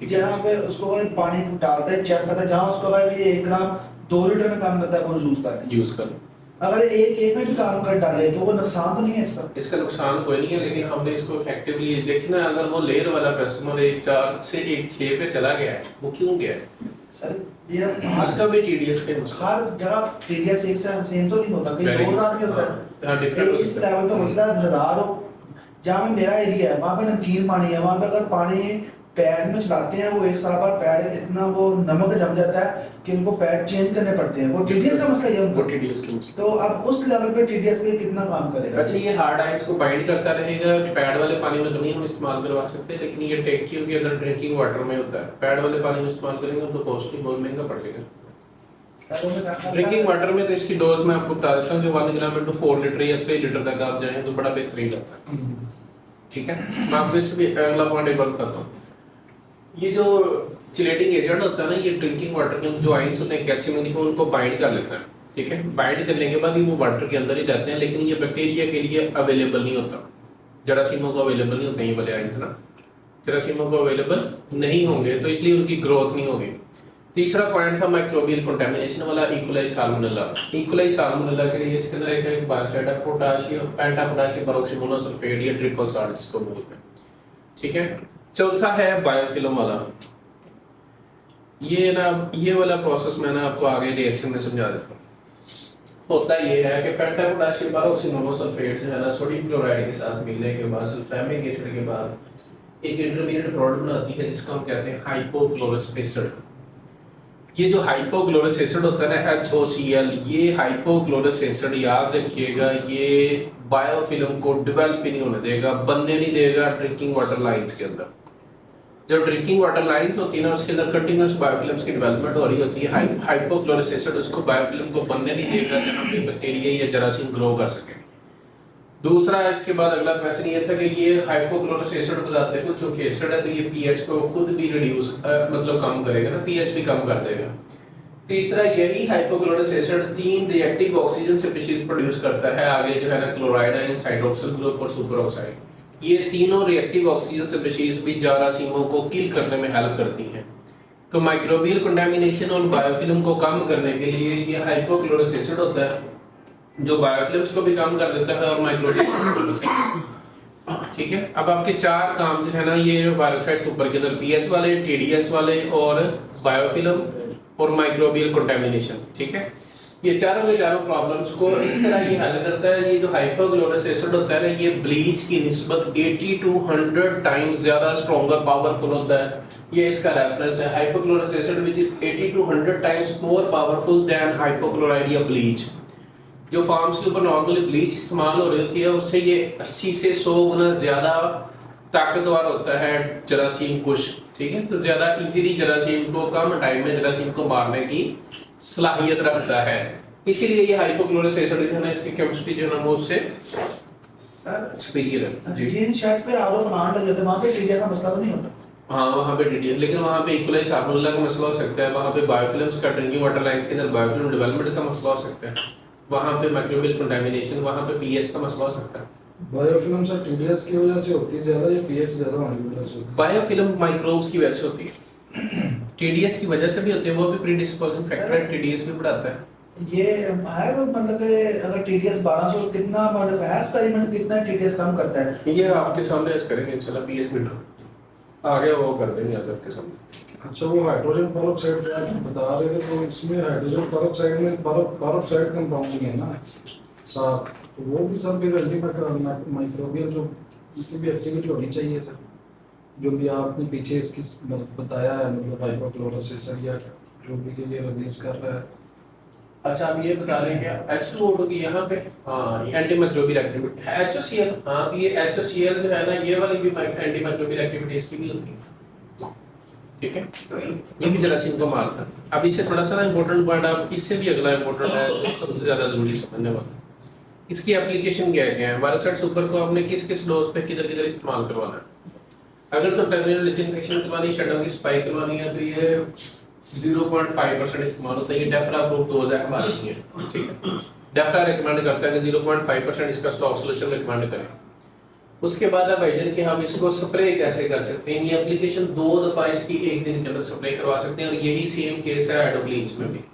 ठीक है, जहाँ पे उसको पानी डालते हैं, चेक करता है, जहाँ उसको ये 1 ग्राम 2 लीटर में काम करता है वो यूज करते हैं। यूज कर। अगर एक में भी काम कर डाले तो वो नुकसान तो नहीं है इसका? इसका नुकसान कोई नहीं है, लेकिन हमने इसको इफेक्टिवली देखना। अगर वो लेयर वाला कस्टमर 1 4 से 1 6 पे चला गया है, वो क्यों गया है? सर ये उसका भी टीडीएस के मसला। हर जगह टीडीएस एक सेम तो नहीं होता, कहीं 2000 भी होता है। हाँ, डिफरेंट इस लेवल पे हो सकता है 1000 हो। जहाँ पे मेरा एरिया है वहाँ पे नमकीन पानी है, वहाँ पे अगर पानी पैड में चलाते हैं वो 1 साल बाद पैड इतना वो नमक जम जाता है कि उनको पैड चेंज करने पड़ते हैं। वो टीडीएस का मसला है वो उनको। टीडीएस के मसला। तो अब उस लेवल पे टीडीएस पे कितना काम करेगा? अच्छा, ये हार्ड आयंस को बाइंड करता रहेगा। पैड वाले पानी में तो नहीं हम इस्तेमाल करवा सकते, लेकिन ये टेक की अगर ड्रिंकिंग वाटर में होता है, पैड वाले पानी में इस्तेमाल करेंगे तो कॉस्टली बहुत महंगा पड़ेगा। सर वो मैं कहता ड्रिंकिंग वाटर में तो इसकी डोज मैं आपको बता देता हूँ कि 1 ग्राम इंटू 4 लीटर या 3 लीटर तक आप जाएं तो बड़ा बेहतरीन रहता है। ठीक है, मैं आपको इससे अगला पॉइंट एक बार बताता हूँ। ये जो चिलेटिंग एजेंट होता है ना, ये ड्रिंकिंग वाटर के जो आयंस होते हैं कैल्शियम मैग्नीशियम उनको बाइंड कर लेता है। ठीक है, बाइंड करने के बाद ही वो वाटर के अंदर ही रहते हैं, लेकिन ये बैक्टीरिया के लिए अवेलेबल नहीं होता। जरासीमों को अवेलेबल नहीं होते ये वाले आयंस ना, जरासीमों को अवेलेबल नहीं होंगे तो इसलिए उनकी ग्रोथ नहीं होगी। तीसरा पॉइंट था माइक्रोबियल कंटामिनेशन वाला, इकोलाई साल्मोनेला। इकोलाई साल्मोनेला के लिए इसके अंदर एक बायोसाइड है पोटाशियम पेंटापोटाशियम पेरोक्सीमोनोसल्फेट या ट्रिपल सॉल्ट जिसको बोलते हैं। ठीक है, चौथा है बायोफिल्म वाला। ये ना, ये वाला प्रोसेस मैं ना आपको आगे रिएक्शन में समझा देता हूँ। होता ये है कि पेंटापोटाशियम पेरोक्सीमोनोसल्फेट जो है ना, सोडियम क्लोराइड के साथ मिलने के बाद सल्फेमिक एसिड के बाद एक इंटरमीडिएट प्रोडक्ट बनाती है जिसको हम कहते हैं हाइपोक्लोरस एसिड। ये जो हाइपोक्लोरस एसिड होता है ना, HOCl, ये हाइपोक्लोरस एसिड याद रखिएगा, ये बायोफिल्म को डेवलप ही नहीं होने देगा, बनने नहीं देगा ड्रिंकिंग वाटर लाइंस के अंदर। जब ड्रिंकिंग वाटर लाइंस होती है ना, उसके अंदर कंटिन्यूअस बायोफिल्म्स की डेवलपमेंट हो रही होती है। हाइपोक्लोरस एसिड उसको बायोफिल्म को बनने नहीं देगा जहाँ पे बैक्टीरिया या जरासीम ग्रो कर सके। दूसरा, इसके बाद अगला क्वेश्चन ये था कि ये हाइपोक्लोरस एसिड बताते हैं जो कि एसिड है, तो ये पीएच को खुद भी रिड्यूस मतलब कम करेगा ना, पीएच भी कम कर देगा। तीसरा, यही hypochlorous acid 3 reactive oxygen species produce करता है। आगे जो है ना, क्लोराइड आयंस, हाइड्रोक्सिल ग्रुप और सुपर ऑक्साइड। ये तीनों रिएक्टिव ऑक्सीजन स्पीशीज भी जरासीमों को किल करने में हेल्प करती हैं। तो माइक्रोबियल कंटामिनेशन और बायोफिल्म को कम करने के लिए ये हाइपोक्लोरस एसिड होता है जो बायोफिल्म्स को भी कम कर देता है और माइक्रोबियल। ठीक है, अब आपके 4 काम जो है ना, ये वायरोसाइट सुपर के अंदर पीएच वाले, टीडीएस वाले और बायोफिल्म और माइक्रोबियल कंटामिनेशन। ठीक है, ये चारों के चारों प्रॉब्लम्स को इस तरह ही हल करता है। ये जो हाइपोक्लोरस एसिड होता है ना, ये ब्लीच की निस्बत 80 to 100 टाइम्स ज्यादा स्ट्रॉन्गर पावरफुल होता है। ये इसका रेफरेंस है, hypochlorous acid which is 80 to 100 times more powerful than hypochloride या ब्लीच। जो फार्म्स के ऊपर नॉर्मली ब्लीच इस्तेमाल हो रही होती है, उससे ये 80 से 100 गुना ज्यादा ताकतवर होता है जरासीम कुश। ठीक है, तो ज्यादा इजीली जरासीम को कम टाइम में जरासीम को मारने की सलाहियत रखता है। इसीलिए ये हाइपोक्लोरस एसिड जो है ना, इसकी केमिस्ट्री जो है ना वो उससे सर सुपीरियर है। जी, जिन शर्ट्स पे आरओ बनाने लग जाते हैं वहाँ पे टीडीएस का मसला तो नहीं होता? हाँ, वहाँ पे टीडीएस, लेकिन वहाँ पे इक्वलाइज साल्मोनेला का मसला हो सकता है। वहाँ पे बायोफिल्म्स का ड्रिंकिंग वाटर लाइंस के अंदर बायोफिल्म डेवलपमेंट का मसला हो सकता है। वहाँ पे माइक्रोबियल कंटामिनेशन, वहाँ पे पीएच का मसला हो सकता है। बायोफिल्म से टीडीएस की वजह से होती है ज्यादा या पीएच ज्यादा होने की वजह से होती है? बायोफिल्म माइक्रोब्स की वजह से होती है, टीडीएस की वजह से भी होती है। वो भी प्रीडिस्पोजिंग फैक्टर है, टीडीएस भी बढ़ाता है। ये है वो मतलब कि अगर टीडीएस 1200 कितना मतलब है एक्सपेरिमेंट कितना टीडीएस कम करता है? ये आपके सामने आज करेंगे इंशाल्लाह। पीएच मीटर आगे वो कर देंगे आज आपके सामने। अच्छा, वो हाइड्रोजन पेरोक्साइड जो आप बता रहे थे, तो इसमें हाइड्रोजन पेरोक्साइड में पेरोक्साइड कंपाउंड है ना साथ, तो वो भी सब भी माइक्रोबियल जो इसकी भी एक्टिविटी होनी चाहिए सर, जो भी आपने पीछे इसकी बताया है, मतलब हाइपोक्लोरस एसिड या जो भी ये रिलीज कर रहा है। अच्छा आप ये बता रहे हैं H2O2 की यहाँ पे हाँ एंटी माइक्रोबियल एक्टिविटी है HCl हाँ तो ये HCl जो है ना ये वाली भी एंटी माइक्रोबियल एक्टिविटी इसकी भी होती है ठीक है ये भी जरासीम को मारता है। अब इससे थोड़ा सा ना इम्पोर्टेंट पॉइंट आप इससे भी अगला इम्पोर्टेंट है जो सबसे ज्यादा जरूरी समझने वाला इसकी एप्लीकेशन क्या है वायरसाइड सुपर को आपने किस किस डोज पे किधर किधर इस्तेमाल करवाना है। अगर तो टर्मिनल डिसइंफेक्शन करवानी शटों की सफाई करवानी है तो ये 0.5% इस्तेमाल होता है। ये डेफरा अप्रूव डोज है हमारी नहीं है ठीक है। डेफरा रिकमेंड करता है कि 0.5% इसका स्टॉक सोल्यूशन रिकमेंड करें। उसके बाद अब भाईजान कि हम इसको स्प्रे कैसे कर सकते हैं। ये एप्लीकेशन 2 दफा इसकी एक दिन के अंदर स्प्रे करवा सकते हैं और यही सेम केस है हाइड्रोक्लीन्स में भी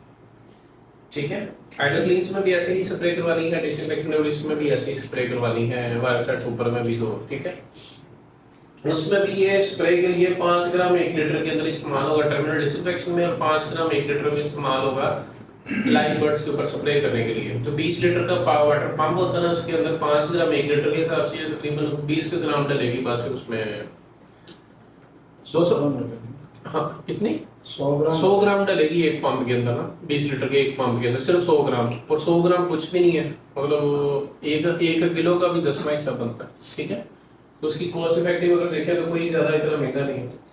ठीक है। हाइड्रोक्लीन्स में भी ऐसे ही स्प्रे करवानी है डिसइंफेक्टेंट इसमें भी ऐसे ही स्प्रे करवानी है वायरसाइड सुपर में भी 2 ठीक है। उसमें भी ये स्प्रे के लिए 5 ग्राम 1 लीटर के अंदर इस्तेमाल होगा टर्मिनल डिसइंफेक्शन में और 5 ग्राम 1 लीटर में इस्तेमाल होगा लाइव बर्ड्स के ऊपर स्प्रे करने के लिए। जो 20 लीटर का वाटर पंप होता है ना उसके अंदर 5 ग्राम 1 लीटर के हिसाब से तकरीबन 20 ग्राम डलेगी बस उसमें 200 हाँ कितनी 100 ग्राम डलेगी एक पंप के अंदर ना 20 लीटर के एक पंप के अंदर सिर्फ 100 ग्राम और 100 ग्राम कुछ भी नहीं है मतलब एक किलो का भी 10वां हिस्सा बनता है ठीक है। तो उसकी कॉस्ट इफेक्टिव अगर देखें तो कोई ज्यादा इतना महंगा नहीं है।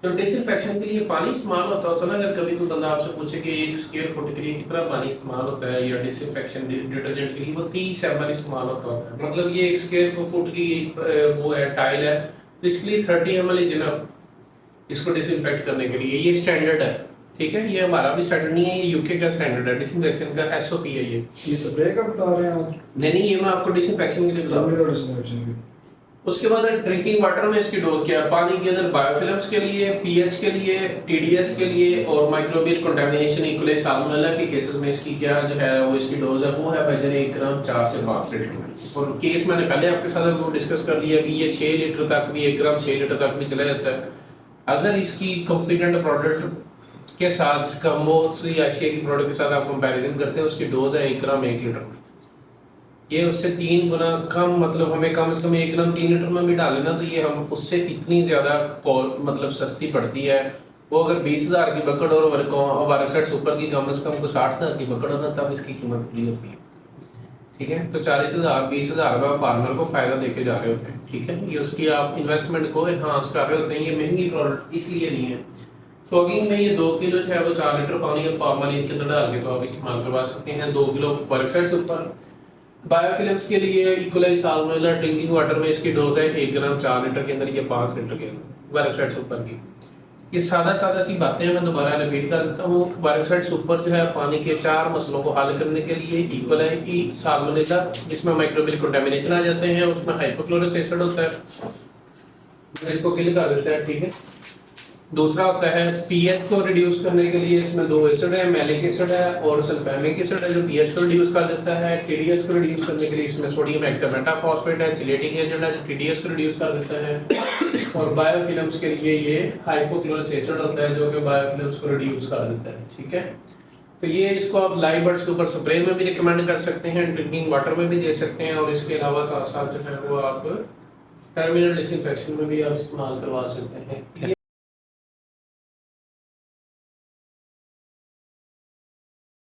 तो डिसइंफेक्शन के लिए पानी इस्तेमाल होता ना अगर कभी कोई बंदा आपसे पूछे कि 1 स्क्वायर फुट के लिए कितना पानी इस्तेमाल होता है या डिसइंफेक्शन डिटर्जेंट के लिए वो 30 ml इस्तेमाल होता है। मतलब ये 1 स्क्वायर फुट की वो है टाइल है तो इसके लिए 30 ml इज इनफ इसको डिसइंफेक्ट करने के लिए। ये स्टैंडर्ड है ठीक है। ये हमारा भी स्टैंडर्ड नहीं है ये यूके का स्टैंडर्ड है डिसइंफेक्शन का SOP है ये स्प्रे का बता रहे हैं आप नहीं ये मैं आपको डिसइंफेक्शन के लिए बता रहा हूं। टर्मिनल डिसइंफेक्शन की उसके बाद ड्रिंकिंग वाटर में इसकी डोज क्या है। पानी के अंदर बायोफिल्म्स के लिए पीएच के लिए TDS के लिए और माइक्रोबियल कंटामिनेशन इक्वली साल्मोनेला के केसेस में इसकी क्या जो है वो इसकी डोज है वो है भाईजान 1 ग्राम 4 से 5 लीटर। और केस मैंने पहले आपके साथ वो डिस्कस कर लिया कि ये 6 लीटर तक भी 1 ग्राम 6 लीटर तक भी चला जाता है अगर इसकी कॉम्पिटेंट प्रोडक्ट के साथ जिसका मोस्टली आशिया की प्रोडक्ट के साथ आप कंपैरिजन करते हैं उसकी डोज है 1 ग्राम 1 लीटर में। ये उससे 3 गुना कम मतलब हमें कम से कम 1 ग्राम 3 लीटर में भी डालें ना तो ये हम उससे इतनी ज्यादा मतलब सस्ती पड़ती है। वो अगर 20,000 की बकड़ और वायरसाइड सुपर की कम से कम को 60,000 की बकड़ हो ना तब इसकी कीमत पूरी होती है ठीक है। तो 40,000 20,000 का फार्मर को फायदा देके जा रहे होते हैं ठीक है। ये उसकी आप इन्वेस्टमेंट को एनहांस कर रहे होते हैं। ये महंगी प्रोडक्ट इसलिए नहीं है। फॉगिंग में ये 2 किलो जो है वो 4 लीटर पानी और फॉर्मालिन के अंदर डाल के तो आप इस्तेमाल करवा सकते हैं। 2 किलो वायरसाइड सुपर बायोफिल्म्स के लिए इक्वलाई साल्मोनेला ड्रिंकिंग वाटर में इसकी डोज है 1 ग्राम 4 लीटर के अंदर ये 5 लीटर के अंदर वायरसाइड सुपर की। ये सादा सी बातें मैं दोबारा रिपीट कर देता हूँ। वायरसाइड सुपर जो है पानी के 4 मसलों को हल करने के लिए इक्वलाई की साल्मोनेला जिसमें माइक्रोबियल कंटामिनेशन आ जाते हैं उसमें हाइपोक्लोरस एसिड होता है इसको किल कर देता है ठीक है। दूसरा होता है पीएच को रिड्यूस करने के लिए इसमें 2 एसिड है मैलिक एसिड है और सल्फेमिक एसिड है जो पीएच को रिड्यूस कर देता है। टीडीएस को रिड्यूस करने के लिए इसमें सोडियम हेक्सामेटाफॉस्फेट है चिलेटिंग एजेंट है जो टीडीएस को रिड्यूस कर देता है। और बायोफिल्म्स के लिए ये हाइपोक्लोरस एसिड होता है जो कि बायोफिल्म्स को रिड्यूस कर देता है ठीक है। तो ये इसको आप लाइव बर्ड्स के ऊपर स्प्रे में भी रिकमेंड कर सकते हैं ड्रिंकिंग वाटर में भी दे सकते हैं और इसके अलावा साथ साथ जो है वो आप टर्मिनल डिसइंफेक्शन में भी आप इस्तेमाल करवा सकते हैं।